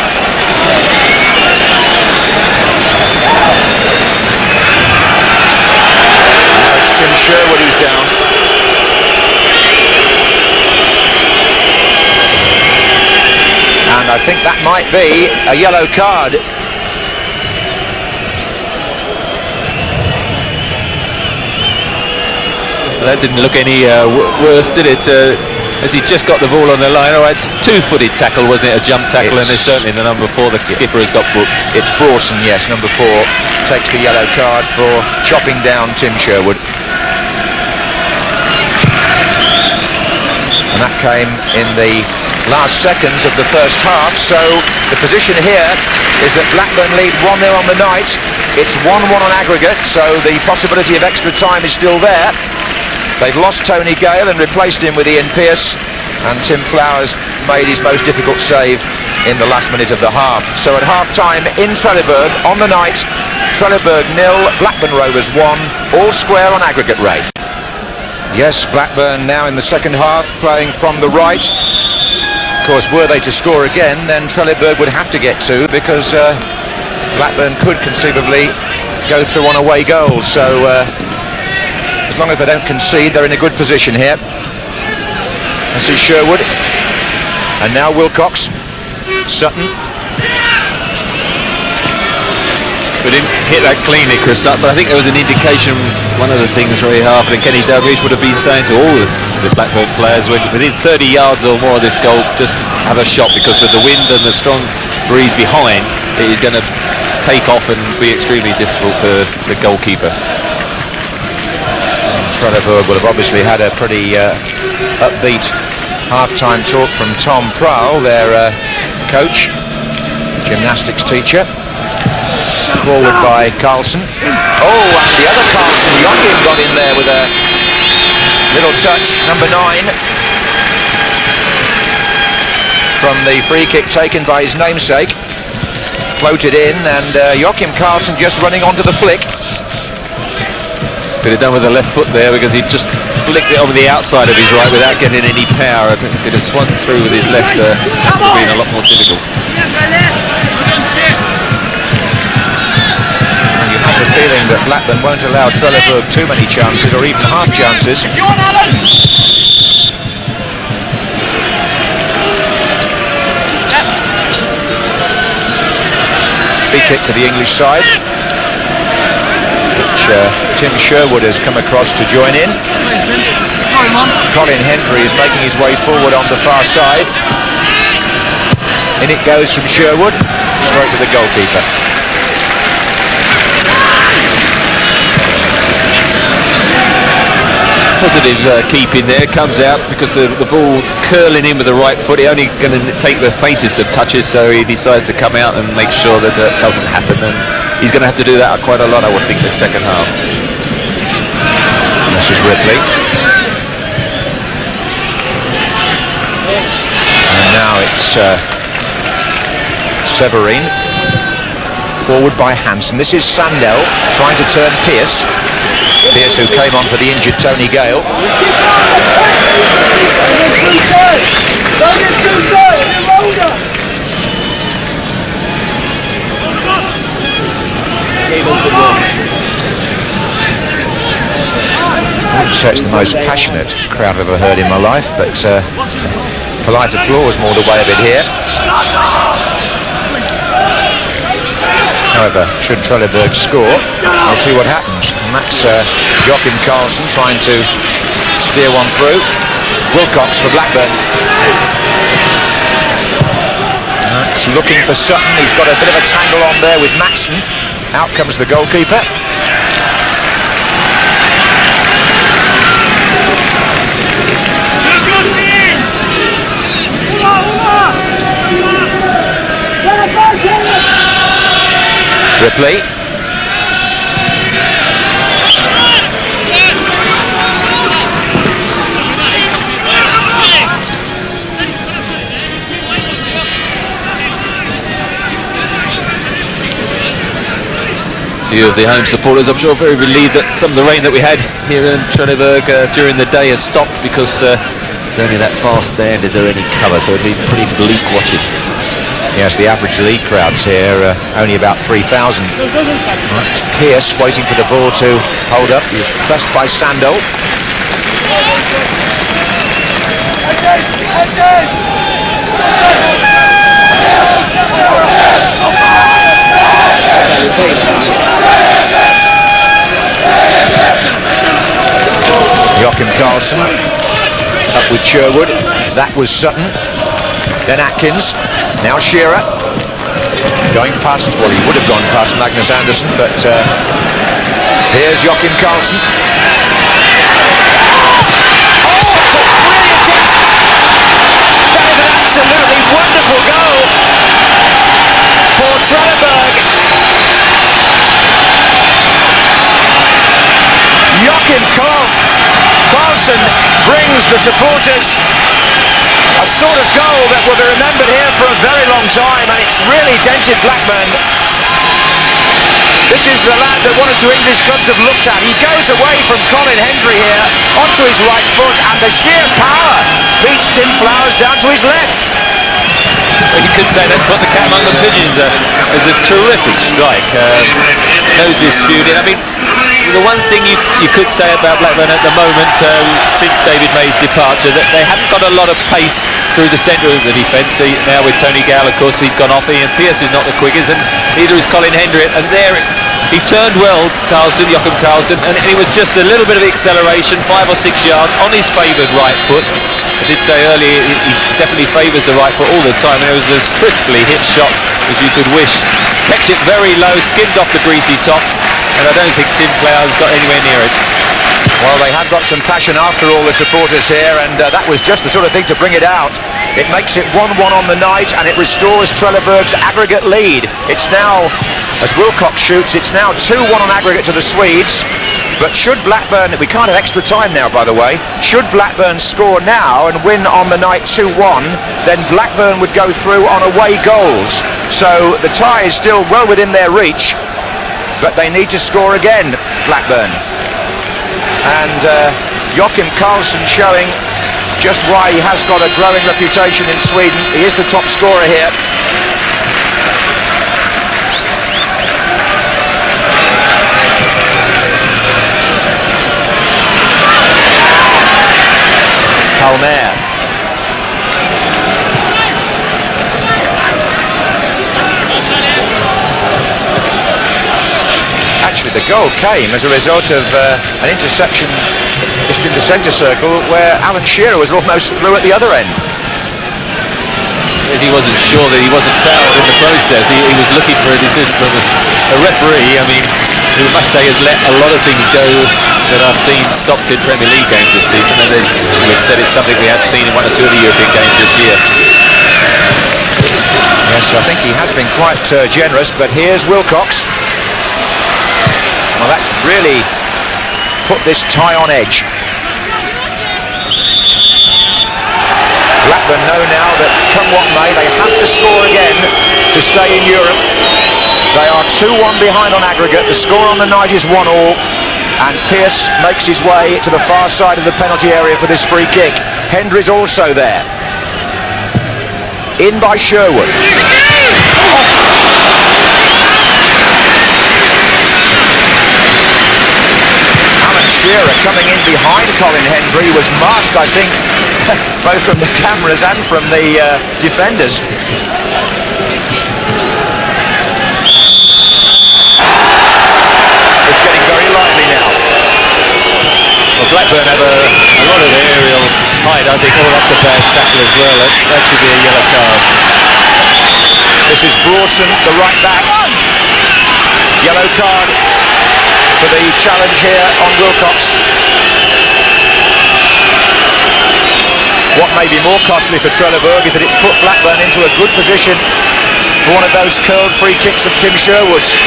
B: Now it's Tim Sherwood who's down. And I think that might be a yellow card.
C: That didn't look any worse, did it? As he just got the ball on the line. All right, two-footed tackle, wasn't it? A jump tackle, and it's certainly the number 4. The skipper has got booked.
B: It's Brorsson, yes, number 4, takes the yellow card for chopping down Tim Sherwood. And that came in the last seconds of the first half, so the position here is that Blackburn lead 1-0 on the night. It's 1-1 on aggregate, so the possibility of extra time is still there. They've lost Tony Gale and replaced him with Ian Pearce, and Tim Flowers made his most difficult save in the last minute of the half. So at half-time in Trelleborg on the night, Trelleborg 0, Blackburn Rovers 1, all square on aggregate rate. Yes, Blackburn now in the second half playing from the right. Of course, were they to score again, then Trelleborg would have to get 2, because Blackburn could conceivably go through on away goals. So as long as they don't concede, they're in a good position here. This is Sherwood, and now Wilcox. Sutton.
C: We didn't hit that cleanly, Chris, but I think there was an indication. One of the things Ray Harper and Kenny Dalglish would have been saying to all the Blackburn players, within 30 yards or more of this goal, just have a shot, because with the wind and the strong breeze behind, it is going to take off and be extremely difficult for the goalkeeper.
B: Trelleborg will have obviously had a pretty upbeat half-time talk from Tom Prahl, their coach, gymnastics teacher. Forward by Karlsson. Oh, and the other Karlsson, Joachim, got in there with a little touch, number 9. From the free kick taken by his namesake. Floated in, and Joachim Karlsson just running onto the flick.
C: Could have done with the left foot there, because he just flicked it over the outside of his right without getting any power. Could have swung through with his left, would have been a lot more difficult.
B: And you have the feeling that Blackburn won't allow Trelleborg too many chances, or even half chances. Big kick to the English side, which Tim Sherwood has come across to join in. Colin Hendry is making his way forward on the far side. In it goes from Sherwood, straight to the goalkeeper.
C: positive keeping there. Comes out because the ball curling in with the right foot. He's only going to take the faintest of touches, so he decides to come out and make sure that that doesn't happen. And he's going to have to do that quite a lot, I would think, this second half.
B: This is Ripley. And now it's Severin. Forward by Hansson. This is Sandell trying to turn Pearce. Pearce, who came on for the injured Tony Gale. I wouldn't say it's the most passionate crowd I've ever heard in my life, but polite applause more the way of it here. However, should Trelleborg score, we'll see what happens. And that's Karlsson trying to steer one through. Wilcox for Blackburn. It's looking for Sutton. He's got a bit of a tangle on there with Mattsson. Out comes the goalkeeper. Ripley.
C: Few of the home supporters, I'm sure, very relieved that some of the rain that we had here in Trelleborg during the day has stopped, because there's only that far stand is there any cover, so it'd be pretty bleak watching.
B: Yes, the average league crowds here only about 3,000. It's Pearce waiting for the ball to hold up. He was pressed by Sandell. Karlsson up with Sherwood. That was Sutton. Then Atkins. Now Shearer. Going past, well, he would have gone past Magnus Andersson, but here's Karlsson. Oh, it's a brilliant hit! That is an absolutely wonderful goal for Trelleborg. Karlsson brings the supporters a sort of goal that will be remembered here for a very long time, and it's really dented Blackburn. This is the lad that one or two English clubs have looked at. He goes away from Hendry here onto his right foot, and the sheer power beats Tim Flowers down to his left.
C: Well, you could say that's put the cat among the pigeons. It's a terrific strike, no disputing. I mean, the one thing you could say about Blackburn at the moment, since David May's departure, that they haven't got a lot of pace through the centre of the defence. Now with Tony Gale, of course, he's gone off. Ian Pearce is not the quickest, and neither is Hendry. And there he turned well, Karlsson, and it was just a little bit of acceleration, 5 or 6 yards on his favoured right foot. I did say earlier he definitely favours the right foot all the time, and it was as crisply hit shot as you could wish. Kept it very low, skimmed off the greasy top, and I don't think Tim Flowers got anywhere near it.
B: Well, they have got some passion after all, the supporters here, and that was just the sort of thing to bring it out. It makes it 1-1 on the night, and it restores Trelleborg's aggregate lead. It's now, as Wilcox shoots, it's now 2-1 on aggregate to the Swedes. But should Blackburn, we can't have extra time now, by the way, should Blackburn score now and win on the night 2-1, then Blackburn would go through on away goals. So the tie is still well within their reach, but they need to score again, Blackburn. And Karlsson showing just why he has got a growing reputation in Sweden. He is the top scorer here. Palmér. Actually, the goal came as a result of an interception just in the centre circle where Alan Shearer was almost through at the other end.
C: If he wasn't sure that he wasn't fouled in the process, he was looking for a decision from a referee. I mean, who I must say has let a lot of things go that I've seen stopped in Premier League games this season, and we've said it's something we have seen in one or two of the European games this year.
B: Yes, I think he has been quite generous, but here's Wilcox. Well, that's really put this tie on edge. Blackburn know now that come what may, they have to score again to stay in Europe. They are 2-1 behind on aggregate. The score on the night is 1-1, and Pearce makes his way to the far side of the penalty area for this free kick. Hendry's also there. In by Sherwood. Shearer coming in behind Colin Hendry was masked, I think, both from the cameras and from the defenders. It's getting very lively now.
C: Well, Blackburn have a lot of aerial height. I think, that's a bad tackle as well. That should be a yellow card.
B: This is Brorsson, the right back. Yellow card for the challenge here on Wilcox. What may be more costly for Trelleborg is that it's put Blackburn into a good position for one of those curled free kicks of Tim Sherwood's.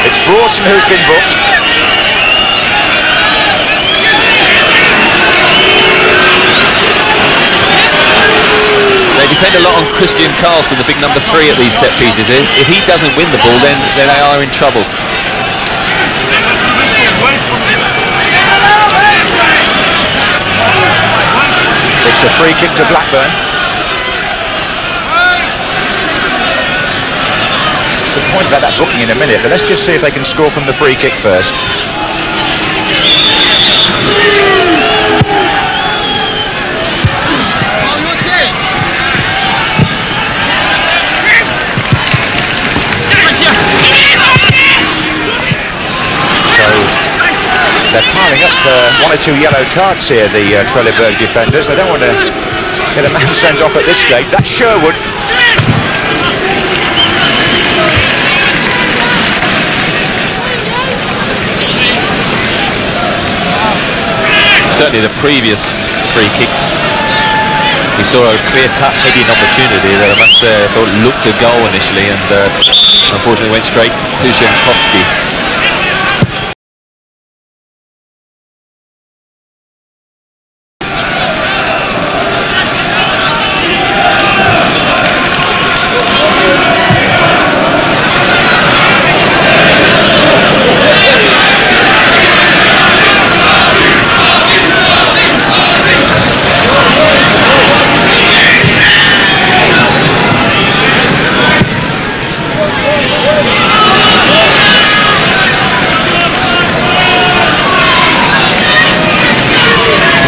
B: It's Brorsson who's been booked.
C: They depend a lot on Christian Karlsson, the big number 3 at these set pieces. If he doesn't win the ball, then they are in trouble.
B: It's a free kick to Blackburn. Just a point about that booking in a minute, but let's just see if they can score from the free kick first. They're piling up 1 or 2 yellow cards here, the Trelleborg defenders. They don't want to get a man sent off at this stage. That's Sherwood.
C: Certainly the previous free kick, we saw a clear-cut heading opportunity that I must say I thought looked a goal initially, and unfortunately went straight to Jankowski.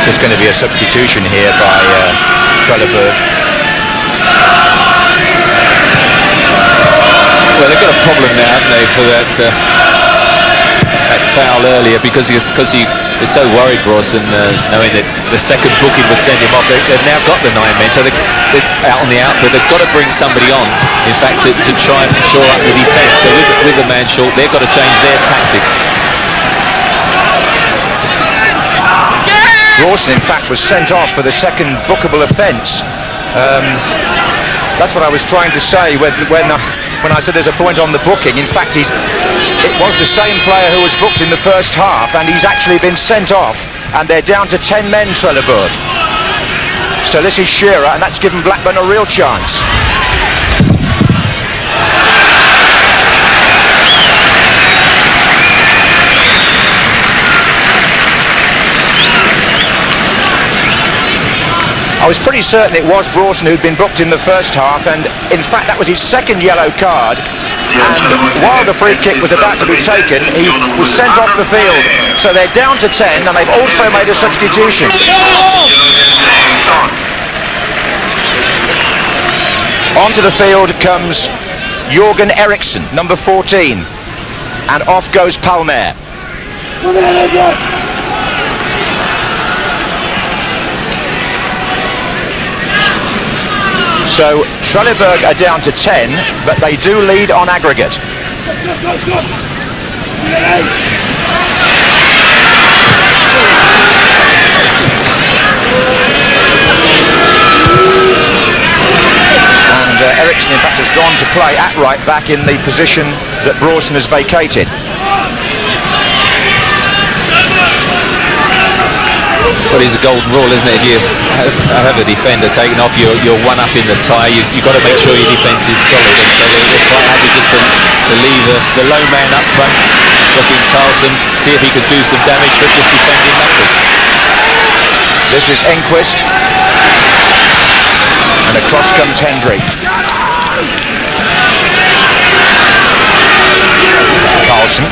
B: There's going to be a substitution here by Trelleborg.
C: Well, they've got a problem now, haven't they, for that foul earlier, because he is so worried, Brorsson, knowing that the second booking would send him off. They've now got the 9 men, so they're out on the outfield. They've got to bring somebody on, in fact, to try and shore up the defence. So with the man short, they've got to change their tactics.
B: Brorsson, in fact, was sent off for the second bookable offence. That's what I was trying to say when I said there's a point on the booking. In fact, it was the same player who was booked in the first half, and he's actually been sent off, and they're down to 10 men, Trelleborg. So this is Shearer, and that's given Blackburn a real chance. I was pretty certain it was Brorsson who'd been booked in the first half, and in fact that was his second yellow card, and while the free kick was about to be taken, he was sent off the field. So they're down to 10, and they've also made a substitution. Onto the field comes Jörgen Eriksson, number 14, and off goes Palmér. So Trelleborg are down to 10, but they do lead on aggregate. Eriksson, in fact, has gone to play at right back in the position that Brorsson has vacated.
C: Well, it's a golden rule, isn't it? If you have a defender taken off, you're one up in the tie. You've got to make sure your defence is solid, and so they're quite happy just to leave the low man up front, looking Karlsson, see if he could do some damage, but just defending numbers.
B: This is Engqvist, and across comes Hendry. Karlsson.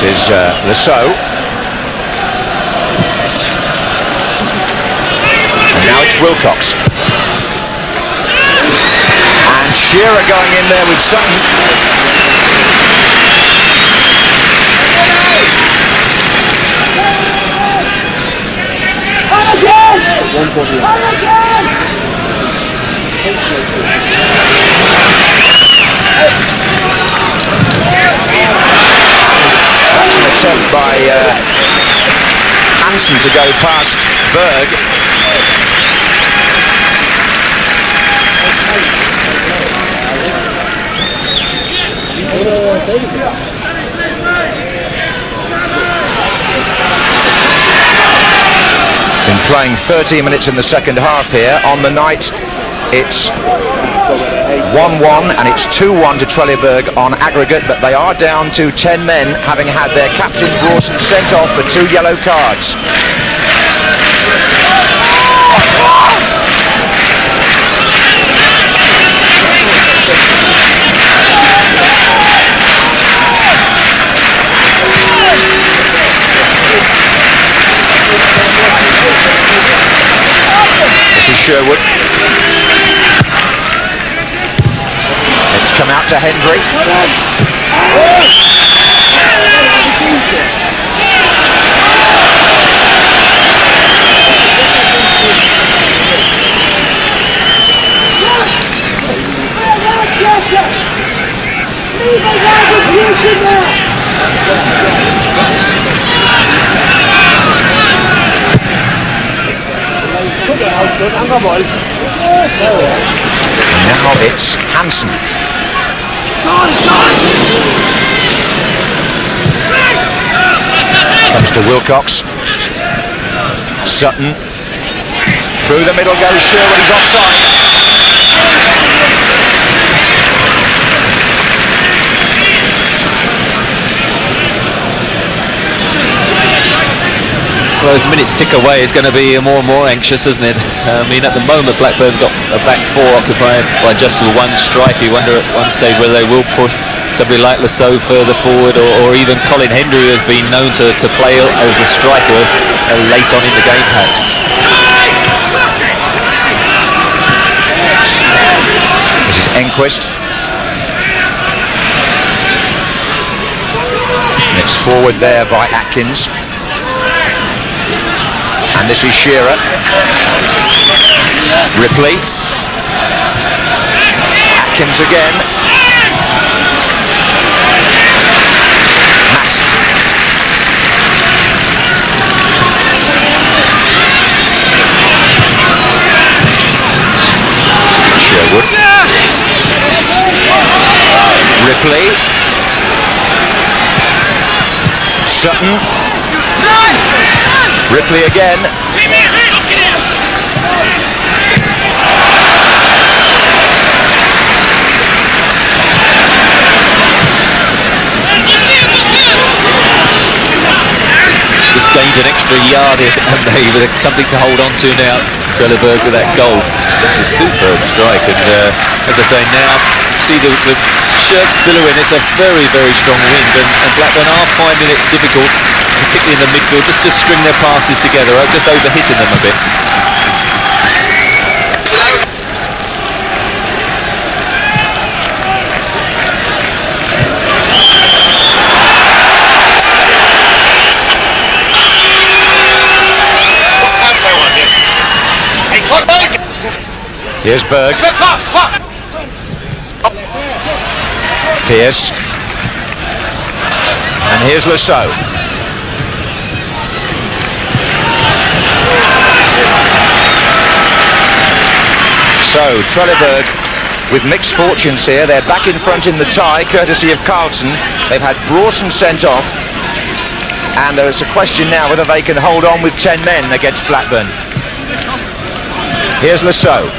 B: This is Saux. And now it's Wilcox. And Shearer going in there with Sutton. That's an attempt by Hansson to go past Berg. Been playing 13 minutes in the second half here. On the night, it's 1-1 and it's 2-1 to Trelleborg on aggregate, but they are down to 10 men, having had their captain Brorsson sent off for 2 yellow cards. This is Sherwood. It's come out to Hendry. Now it's Hansson. Comes to Wilcox. Sutton. Through the middle goes Sherwood, he's offside.
C: Well, as minutes tick away, it's going to be more and more anxious, isn't it? I mean, at the moment, Blackburn got a back four occupied by just the one striker. You wonder at one stage whether they will put somebody like Saux further forward, or even Colin Hendry, who has been known to play as a striker late on in the game, perhaps.
B: This is Engqvist. And it's forward there by Atkins. And this is Shearer. Ripley. Atkins again. Mattsson. Sherwood. Ripley. Sutton. Ripley again.
C: Just gained an extra yard, haven't they, with something to hold on to now. Trelleborg with that goal. That's a superb strike, and as I say, now see the shirts billowing. It's a very, very strong wind, and Blackburn are finding it difficult, particularly in the midfield, just to string their passes together, just overhitting them a bit.
B: Here's Berg. Pearce. And here's Saux. So Trelleborg with mixed fortunes here. They're back in front in the tie, courtesy of Karlsson. They've had Brorsson sent off, and there is a question now whether they can hold on with 10 men against Blackburn. Here's Saux.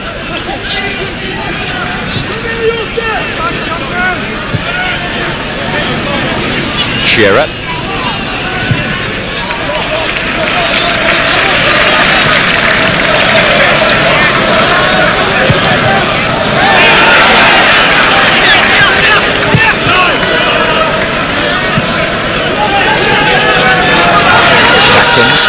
B: Shearer. Atkins.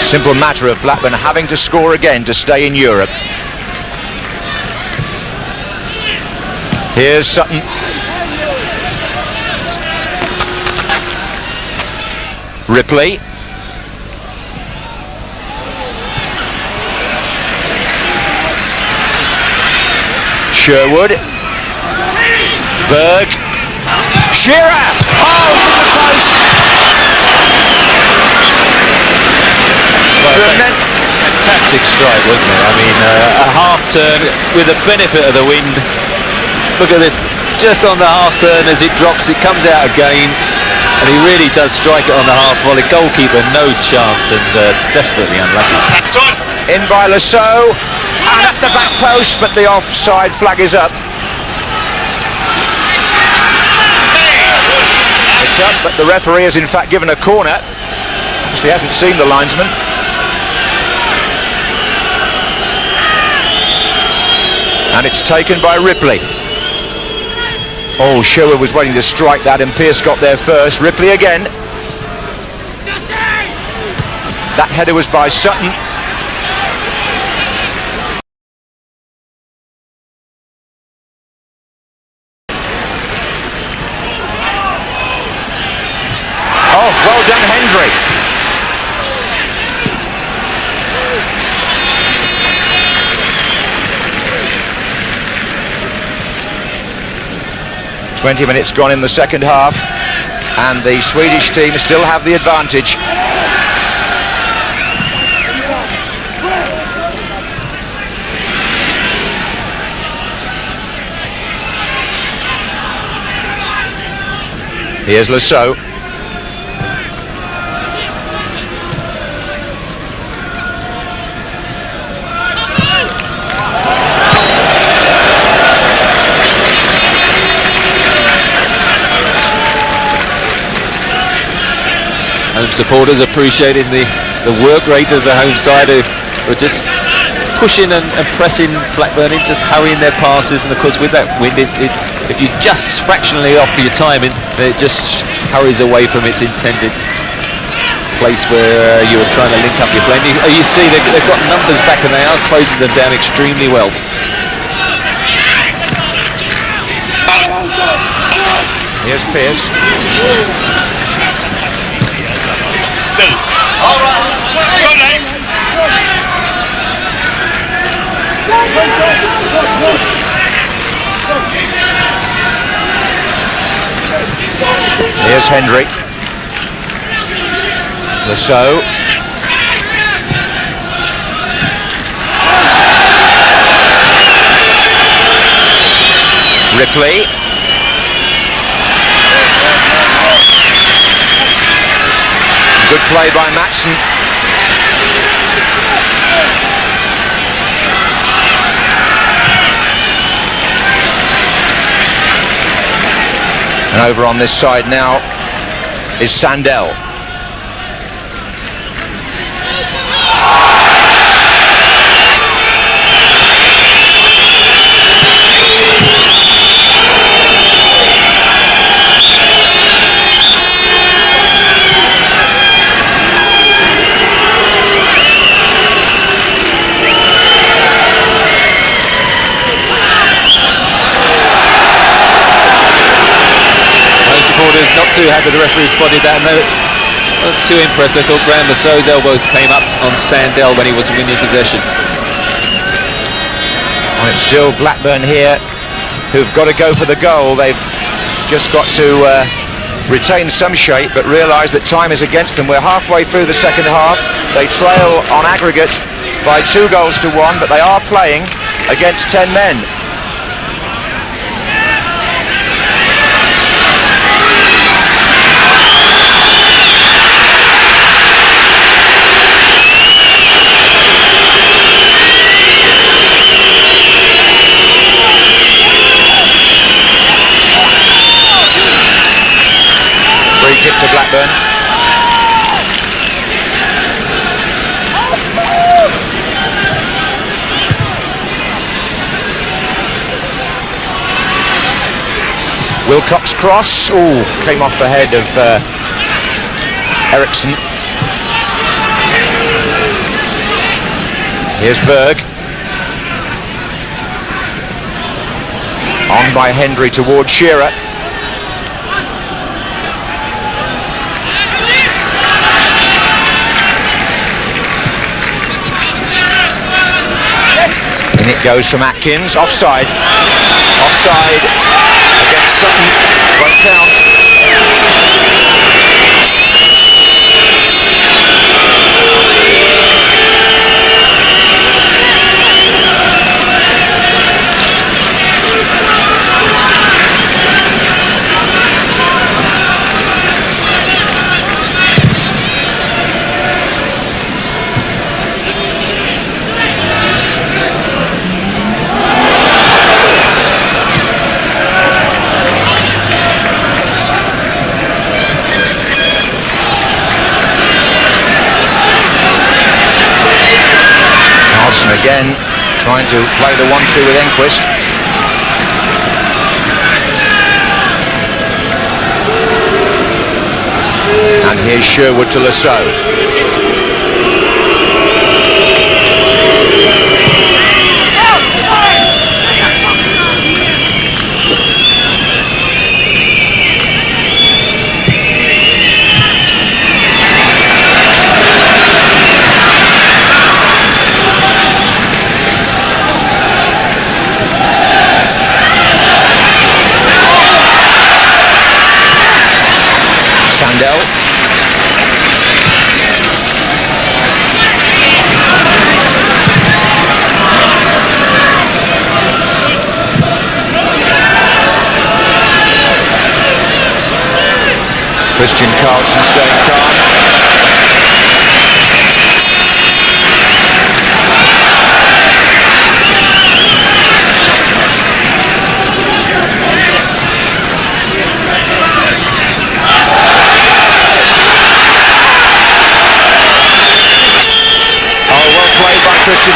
B: Simple matter of Blackburn having to score again to stay in Europe. Here's Sutton. Ripley. Sherwood. Berg. Shearer. Oh, from the post.
C: Fantastic strike, wasn't it? I mean, a half turn with the benefit of the wind. Look at this, just on the half turn as it drops, it comes out again, and he really does strike it on the half volley. Goalkeeper, no chance, and desperately unlucky.
B: In by Saux, and at the back post, but the offside flag is up. It's up, but the referee has in fact given a corner. Obviously hasn't seen the linesman. And it's taken by Ripley. Oh, Sherwood was waiting to strike that, and Pearce got there first. Ripley again. That header was by Sutton. Oh, well done, Hendry. "20 minutes gone in the second half, and the Swedish team still have the advantage. Here's Saux.
C: Home supporters appreciating the work rate of the home side, who were just pushing and pressing Blackburn in, just hurrying their passes, and of course with that wind, if you just fractionally off your timing, it just hurries away from its intended place where you were trying to link up your play. You see they've got numbers back, and they are closing them down extremely well.
B: Here's Pearce. Here's Hendry. Saux. Ripley. Good play by Mattsson. And over on this side now is Sandell.
C: too happy the referee spotted that, and they weren't too impressed. They thought Graham Lassau's elbows came up on Sandell when he was winning possession.
B: Well, it's still Blackburn here who've got to go for the goal. They've just got to retain some shape, but realise that time is against them. We're halfway through the second half. They trail on aggregate by 2 goals to 1, but they are playing against 10 men. Free kick to Blackburn. Wilcox cross, came off the head of Eriksson. Here's Berg. On by Hendry towards Shearer. In it goes from Atkins, offside. Offside against Sutton, won't count. Karlsson again, trying to play the 1-2 with Engqvist. And here's Sherwood to Saux. Sandell. Karlsson staying calm.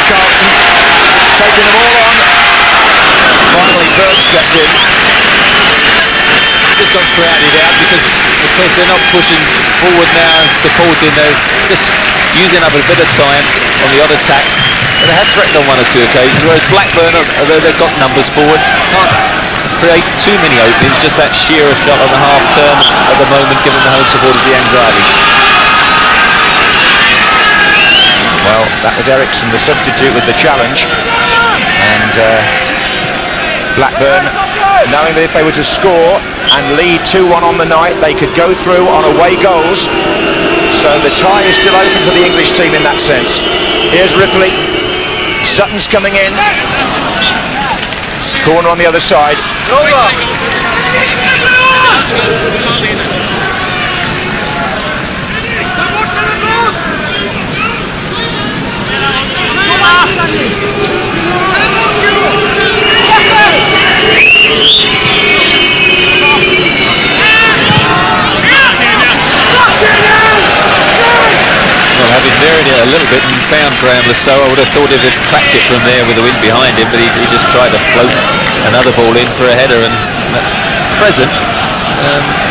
B: Karlsson, he's taken them all on. Finally Berg stepped in.
C: Just got crowded out because they're not pushing forward now and supporting. They're just using up a bit of time on the odd attack. And they have threatened on 1 or 2 occasions, whereas Blackburn, although they've got numbers forward, can't create too many openings. Just that Shearer shot on the half turn at the moment, giving the home supporters the anxiety. Well,
B: that was Eriksson, the substitute, with the challenge. And Blackburn, knowing that if they were to score and lead 2-1 on the night, they could go through on away goals. So the tie is still open for the English team in that sense. Here's Ripley. Sutton's coming in. Corner on the other side.
C: Well, having varied it a little bit and found Graham Lassaux, I would have thought he'd have cracked it from there with the wind behind him, but he just tried to float another ball in for a header, and at present,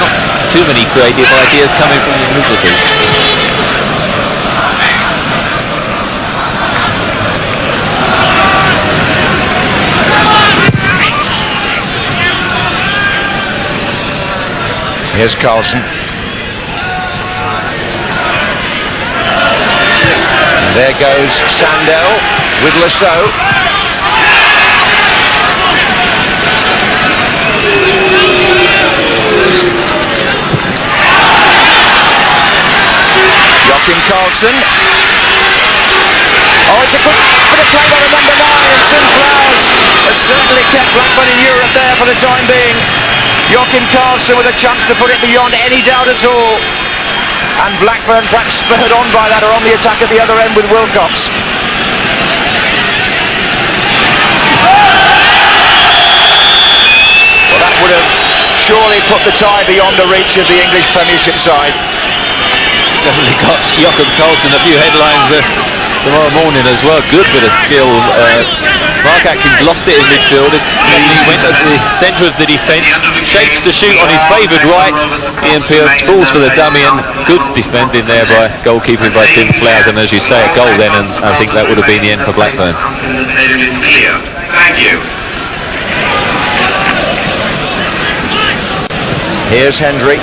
C: not too many creative ideas coming from the visitors.
B: Here's Karlsson. And there goes Sandell with Saux. Karlsson. Oh, it's a good bit of play by the number 9, and Tim Flowers has certainly kept Blackburn in Europe there for the time being. Joachim Karlsson with a chance to put it beyond any doubt at all. And Blackburn perhaps spurred on by that, are on the attack at the other end with Wilcox. Well, that would have surely put the tie beyond the reach of the English Premiership side.
C: Definitely got Joachim Karlsson a few headlines tomorrow morning as well. Good bit of skill. Mark Atkins lost it in midfield. He went at the centre of the defence, shapes to shoot on his favoured right. Ian Pearce falls for the dummy, and good defending there by goalkeeping by Tim Flowers. And as you say, a goal then, and I think that would have been the end for Blackburn.
D: Thank you.
B: Here's Hendry.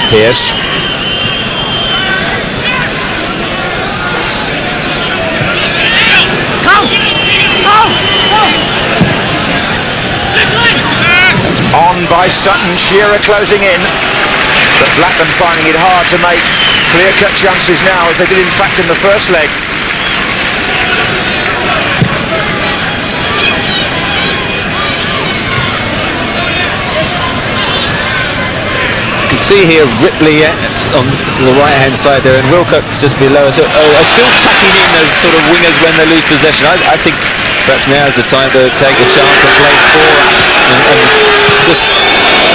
B: Pearce. It's on by Sutton, Shearer closing in, but Blackburn finding it hard to make clear-cut chances now, as they did in fact in the first leg.
C: See here Ripley on the right hand side there, and Wilcox just below. So are still tucking in as sort of wingers when they lose possession. I think perhaps now is the time to take a chance and play forward and just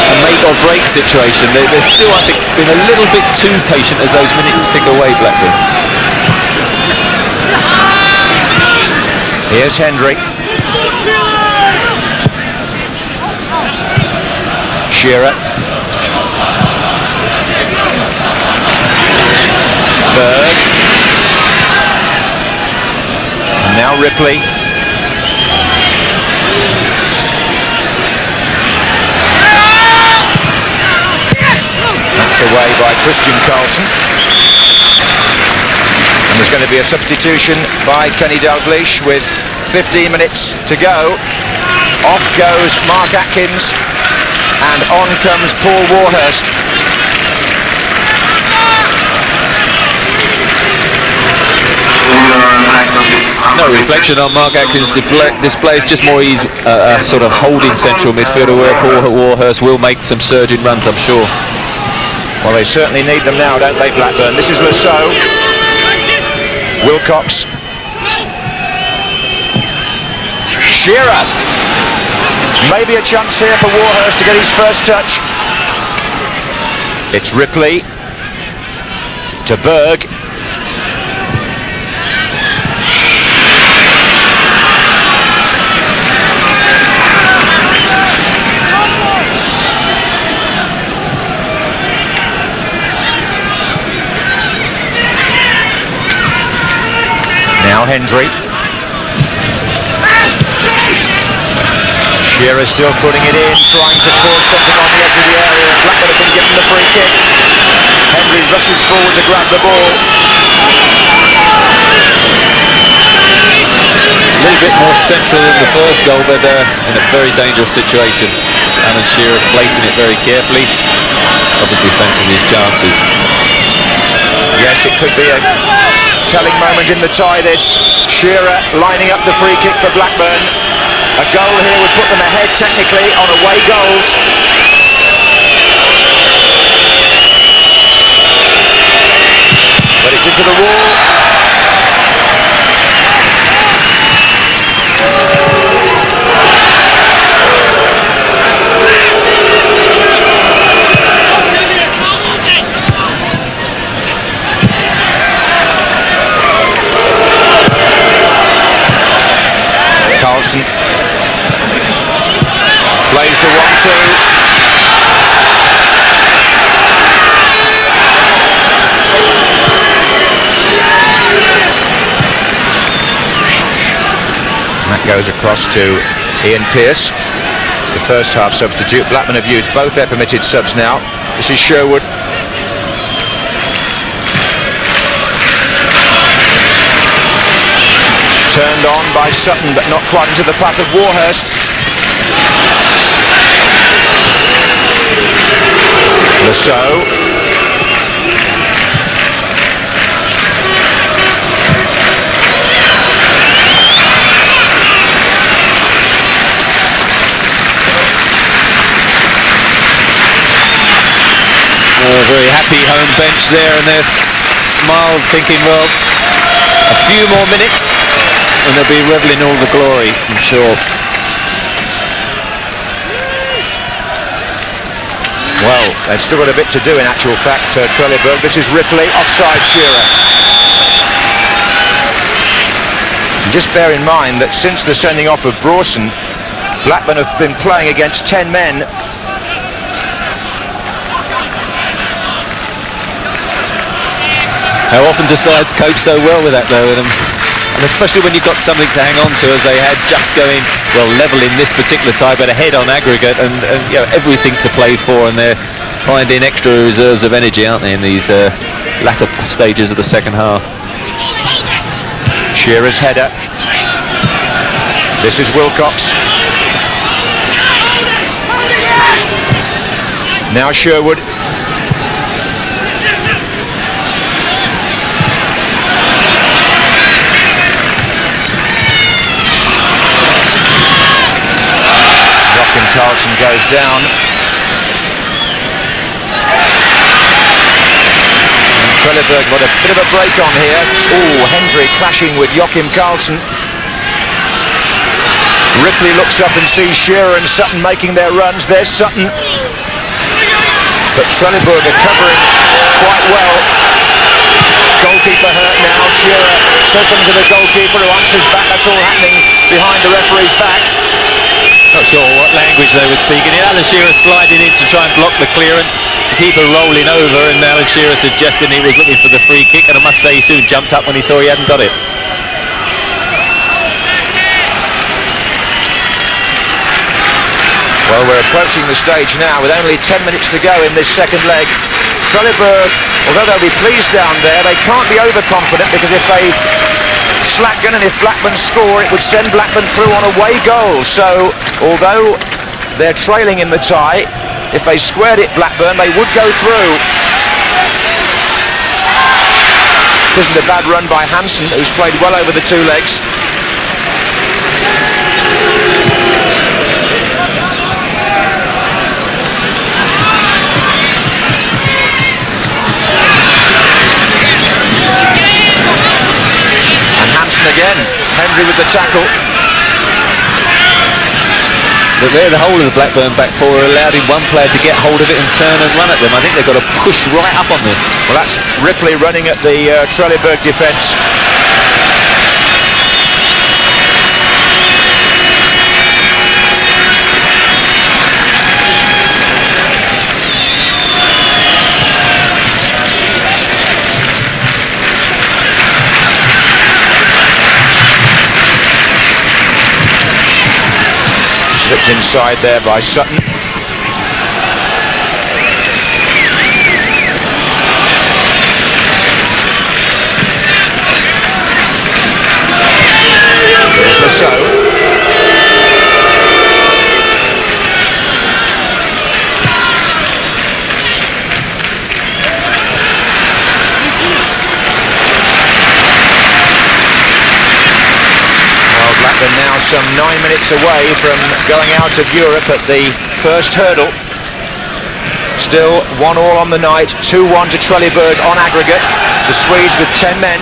C: a make or break situation. They're still, I think, been a little bit too patient as those minutes tick away, Blackburn.
B: Here's Hendry. Shearer. Berg. And now Ripley. That's away by Christian Karlsson. And there's going to be a substitution by Kenny Dalglish with 15 minutes to go. Off goes Mark Atkins, and on comes Paul Warhurst.
C: No reflection on Mark Atkins' displays, just more ease, a sort of holding central midfielder where Paul Warhurst will make some surging runs, I'm sure.
B: Well, they certainly need them now, don't they, Blackburn? This is Saux. Wilcox. Shearer. Maybe a chance here for Warhurst to get his first touch. It's Ripley to Berg. Now Hendry. Shearer still putting it in, trying to force something on the edge of the area, and Blackburn have been given the free kick. Hendry rushes forward to grab the ball.
C: A little bit more central than the first goal, but in a very dangerous situation. Alan Shearer placing it very carefully. Obviously fancies his chances.
B: Yes, it could be a telling moment in the tie, this. Shearer lining up the free kick for Blackburn. A goal here would put them ahead technically on away goals. But it's into the wall. Karlsson plays the 1-2. Goes across to Ian Pearce, the first half substitute. Blackburn have used both their permitted subs now. This is Sherwood. Turned on by Sutton, but not quite into the path of Warhurst. Saux.
C: Very happy home bench there, and they're smiled, thinking, well, a few more minutes and they'll be reveling all the glory, I'm sure.
B: Well, they've still got a bit to do in actual fact, Trelleborg. This is Ripley, offside Shearer. And just bear in mind that since the sending off of Brorsson, Blackburn have been playing against 10 men.
C: How often do sides cope so well with that, though, and especially when you've got something to hang on to, as they had, just going, well, level in this particular tie, but ahead on aggregate, and you know, everything to play for, and they're finding extra reserves of energy, aren't they, in these latter stages of the second half.
B: Shearer's header. This is Wilcox. Now Sherwood. Karlsson goes down. And Trelleborg got a bit of a break on here. Oh, Hendry clashing with Karlsson. Ripley looks up and sees Shearer and Sutton making their runs. There's Sutton. But Trelleborg are covering quite well. Goalkeeper hurt now. Shearer says something to the goalkeeper, who answers back. That's all happening behind the referee's back.
C: Not sure what language they were speaking. Alan Shearer sliding in to try and block the clearance. The keeper rolling over, and Alan Shearer suggesting he was looking for the free kick, and I must say he soon jumped up when he saw he hadn't got it.
B: Well, we're approaching the stage now with only 10 minutes to go in this second leg. Trelleborg, although they'll be pleased down there, they can't be overconfident, because if they slacken and if Blackburn score, it would send Blackburn through on away goals. So although they're trailing in the tie, if they squared it Blackburn, they would go through. It isn't a bad run by Hansson, who's played well over the two legs. Again, Hendry with the tackle.
C: But there, the whole of the Blackburn back four allowed in one player to get hold of it and turn and run at them. I think they've got to push right up on them.
B: Well, that's Ripley running at the Trelleborg defence. Slipped inside there by Sutton. There's Saux. Now some 9 minutes away from going out of Europe at the first hurdle. Still 1-1 on the night, 2-1 to Trelleborg on aggregate. The Swedes with 10 men.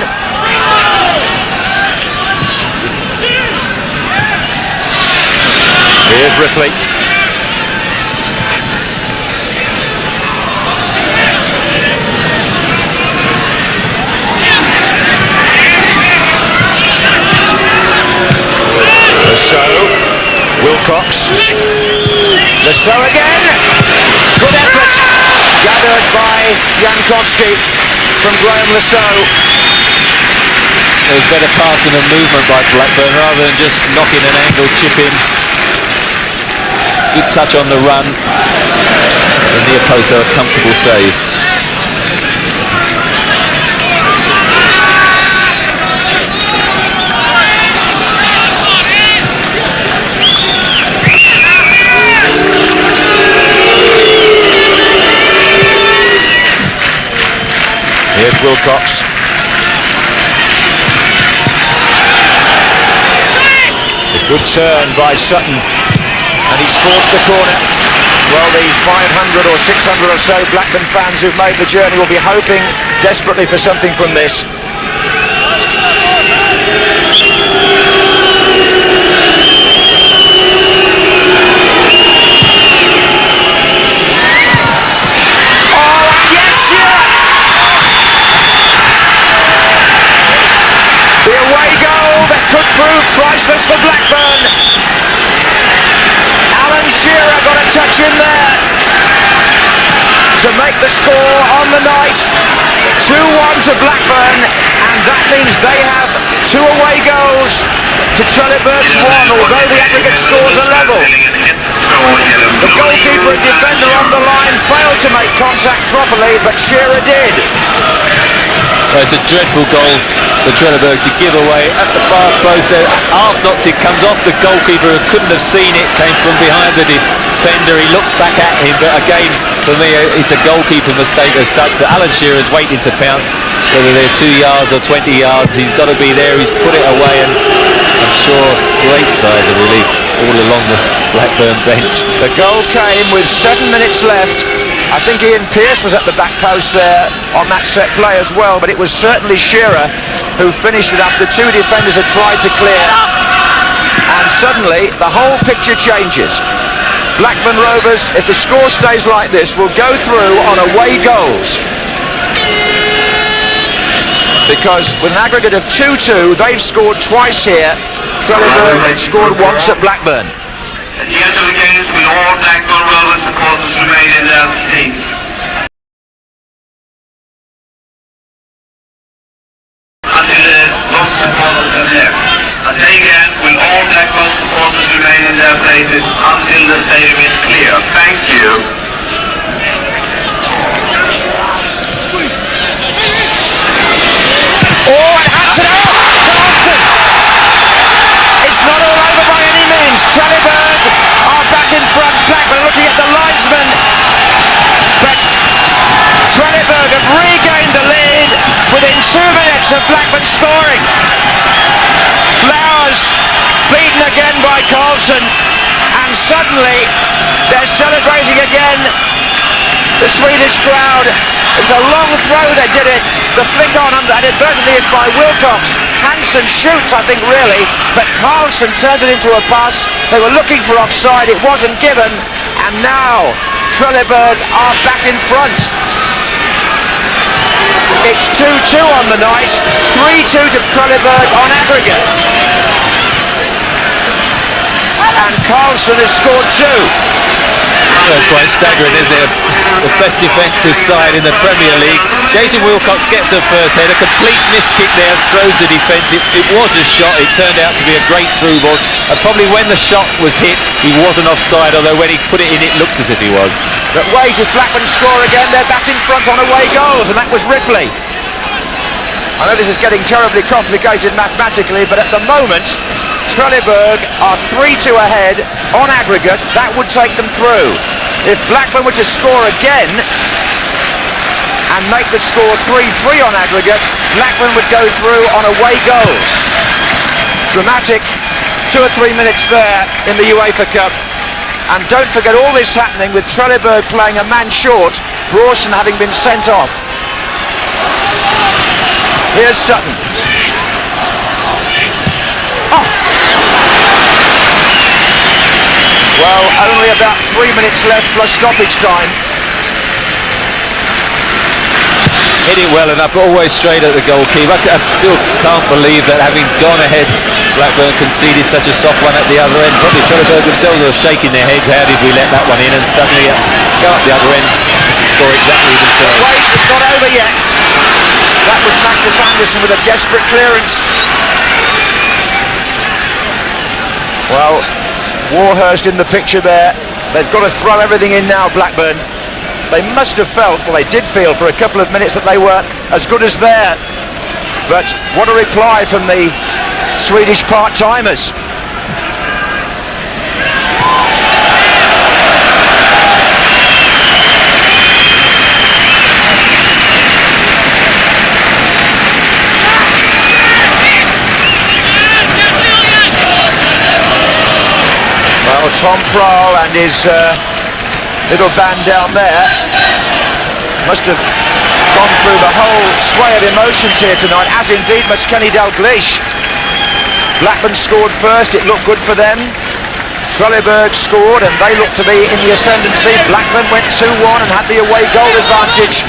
B: Here's Ripley. Saux, Wilcox, Saux again, good effort, gathered by Jankowski from Graham Saux.
C: There was better passing and movement by Blackburn rather than just knocking an angle chip in. Good touch on the run. The near post, a comfortable save.
B: Here's Wilcox. It's a good turn by Sutton, and he's forced the corner. Well, the 500 or 600 or so Blackburn fans who've made the journey will be hoping desperately for something from this. Could prove priceless for Blackburn. Shearer got a touch in there to make the score on the night. 2-1 to Blackburn, and that means they have 2 away goals to Trelleborg's 1, although the aggregate scores are level. The goalkeeper and defender on the line failed to make contact properly, but Shearer did.
C: It's a dreadful goal for Trelleborg to give away at the far post there. Half knocked it, comes off the goalkeeper who couldn't have seen it, came from behind the defender. He looks back at him, but again, for me, it's a goalkeeper mistake as such. But Shearer's waiting to pounce, whether they're 2 yards or 20 yards. He's got to be there. He's put it away, and I'm sure great sighs of relief all along the Blackburn bench.
B: The goal came with 7 minutes left. I think Pearce was at the back post there on that set play as well, but it was certainly Shearer who finished it after 2 defenders had tried to clear. And suddenly the whole picture changes. Blackburn Rovers, if the score stays like this, will go through on away goals. Because with an aggregate of 2-2, they've scored twice here. Trelleborg scored once at Blackburn.
D: At the end of the games, will all Blackburn Rovers supporters remain in their seats? Until the Saux supporters are there. I say again, will all Blackburn supporters remain in their places until the stadium is clear? Thank you.
B: Oh, and Hansson! Karlsson! It's not all over by any means. Trelleborg are back in front. Blackburn looking at the linesman, but Trelleborg have regained the lead within 2 minutes of Blackburn scoring. Flowers beaten again by Karlsson, and suddenly they're celebrating again. The Swedish crowd. It was a long throw that did it. The flick on inadvertently is by Wilcox. Hansson shoots, I think, really, but Karlsson turns it into a pass. They were looking for offside, it wasn't given, and now Trelleborg are back in front. It's 2-2 on the night, 3-2 to Trelleborg on aggregate. And Karlsson has scored 2.
C: That's quite staggering, isn't it? The best defensive side in the Premier League. Jason Wilcox gets the first head, a complete miskick there, throws the defence. It was a shot, it turned out to be a great through ball. And probably when the shot was hit, he wasn't offside, although when he put it in, it looked as if he was.
B: But wait, if Blackburn score again, they're back in front on away goals, and that was Ripley. I know this is getting terribly complicated mathematically, but at the moment, Trelleborg are 3-2 ahead on aggregate. That would take them through. If Blackburn were to score again and make the score 3-3 on aggregate, Blackburn would go through on away goals. Dramatic 2 or 3 minutes there in the UEFA Cup. And don't forget all this happening with Trelleborg playing a man short, Brorsson having been sent off. Here's Sutton. Oh. Well, only about 3 minutes left plus stoppage time.
C: Hit it well enough, always straight at the goalkeeper. I still can't believe that having gone ahead, Blackburn conceded such a soft one at the other end. Probably Trelleborg themselves were shaking their heads, how did we let that one in? And suddenly go up the other end and score exactly themselves.
B: Wait, it's not over yet. That was Andersson with a desperate clearance. Well, Warhurst in the picture there. They've got to throw everything in now, Blackburn. They must have felt, well, they did feel for a couple of minutes that they were as good as there. But what a reply from the Swedish part-timers. Well, Tom Prahl and his little band down there must have gone through the whole sway of emotions here tonight, as indeed must Dalglish. Blackburn scored first, it looked good for them. Trelleborg scored and they looked to be in the ascendancy. Blackburn went 2-1 and had the away goal advantage,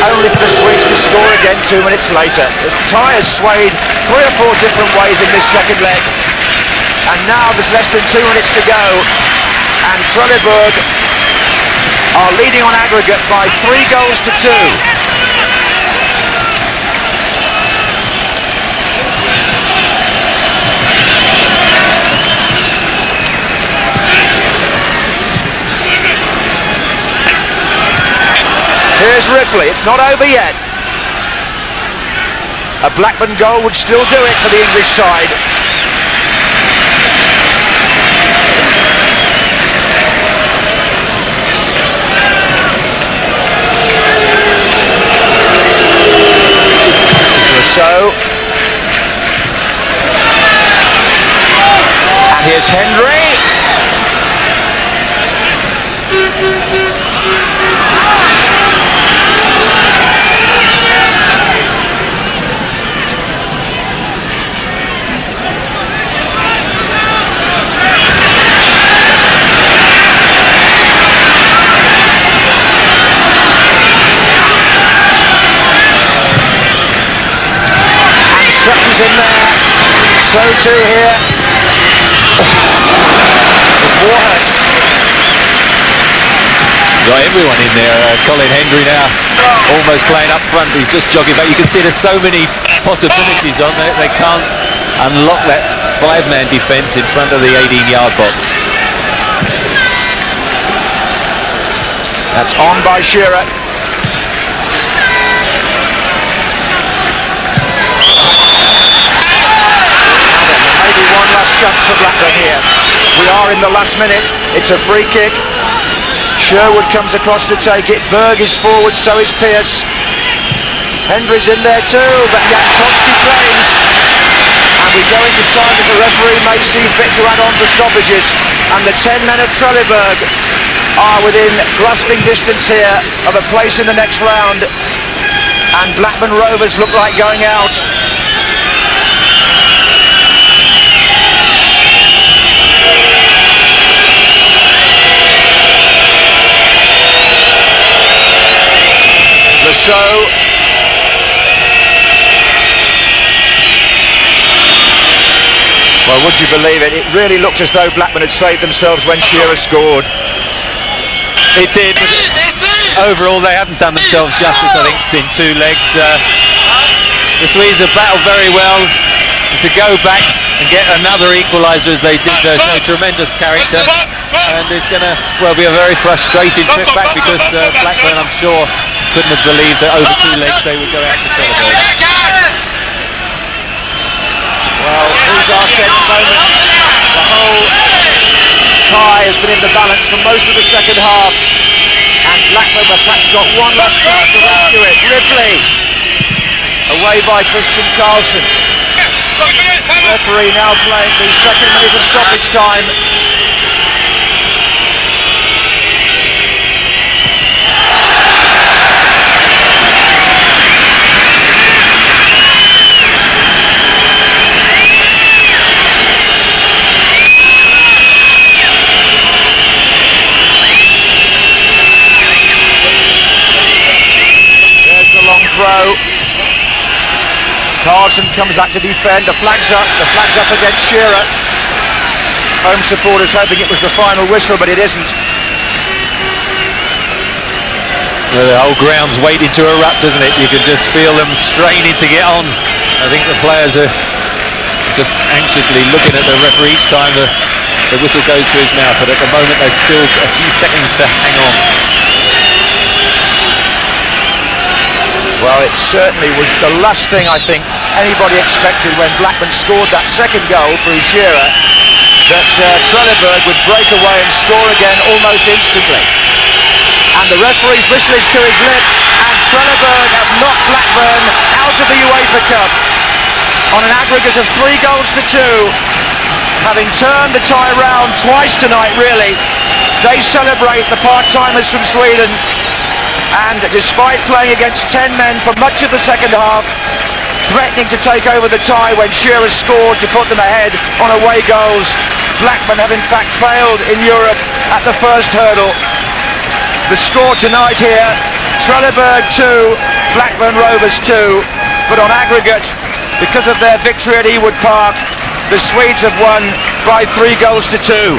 B: only for the Swedes to score again 2 minutes later. The tyres swayed 3 or 4 different ways in this second leg. And now there's less than 2 minutes to go, and Trelleborg are leading on aggregate by 3 goals to 2. Here's Ripley, it's not over yet. A Blackburn goal would still do it for the English side. So, and here's Hendry. Sutton's in there, so too here. It's Warhurst.
C: Got everyone in there. Colin Hendry now almost playing up front. He's just jogging back. You can see there's so many possibilities on there. They can't unlock that 5-man defence in front of the 18-yard box.
B: That's on by Shearer. One last chance for Blackburn here. We are in the last minute. It's a free kick. Sherwood comes across to take it. Berg is forward, so is Pearce. Hendry's in there too, but Jankowski claims. And we go into time that the referee may see fit to add on for stoppages. And the 10 men of Trelleborg are within grasping distance here of a place in the next round. And Blackburn Rovers look like going out. So, well, would you believe it? It really looked as though Blackburn had saved themselves when Shearer scored.
C: It did. Overall, they haven't done themselves justice, I think, in 2 legs. The Swedes have battled very well. To go back and get another equaliser as they did show tremendous character. And it's going to, well, be a very frustrating trip back because Blackburn, I'm sure, couldn't have believed that over 2 legs they would go out to Trelleborg.
B: Well, these are tense moments. The whole tie has been in the balance for most of the second half. And Blackburn have perhaps got one last chance to rescue it. Ripley, away by Karlsson. Referee now playing the second minute of stoppage time. There's the long throw. Karlsson comes back to defend. The flag's up against Shearer. Home supporters hoping it was the final whistle, but it isn't.
C: The whole ground's waiting to erupt, doesn't it? You can just feel them straining to get on. I think the players are just anxiously looking at the referee each time the whistle goes to his mouth, but at the moment there's still a few seconds to hang on.
B: Well, it certainly was the last thing I think anybody expected when Blackburn scored that second goal through Shearer, that Trelleborg would break away and score again almost instantly. And the referee's whistle is to his lips, and Trelleborg have knocked Blackburn out of the UEFA Cup on an aggregate of 3 goals to 2, having turned the tie round twice tonight, really. They celebrate, the part-timers from Sweden, and despite playing against 10 men for much of the second half, threatening to take over the tie when Shearer scored to put them ahead on away goals, Blackburn have in fact failed in Europe at the first hurdle. The score tonight here, Trelleborg 2, Blackburn Rovers 2, but on aggregate, because of their victory at Ewood Park, the Swedes have won by 3 goals to 2.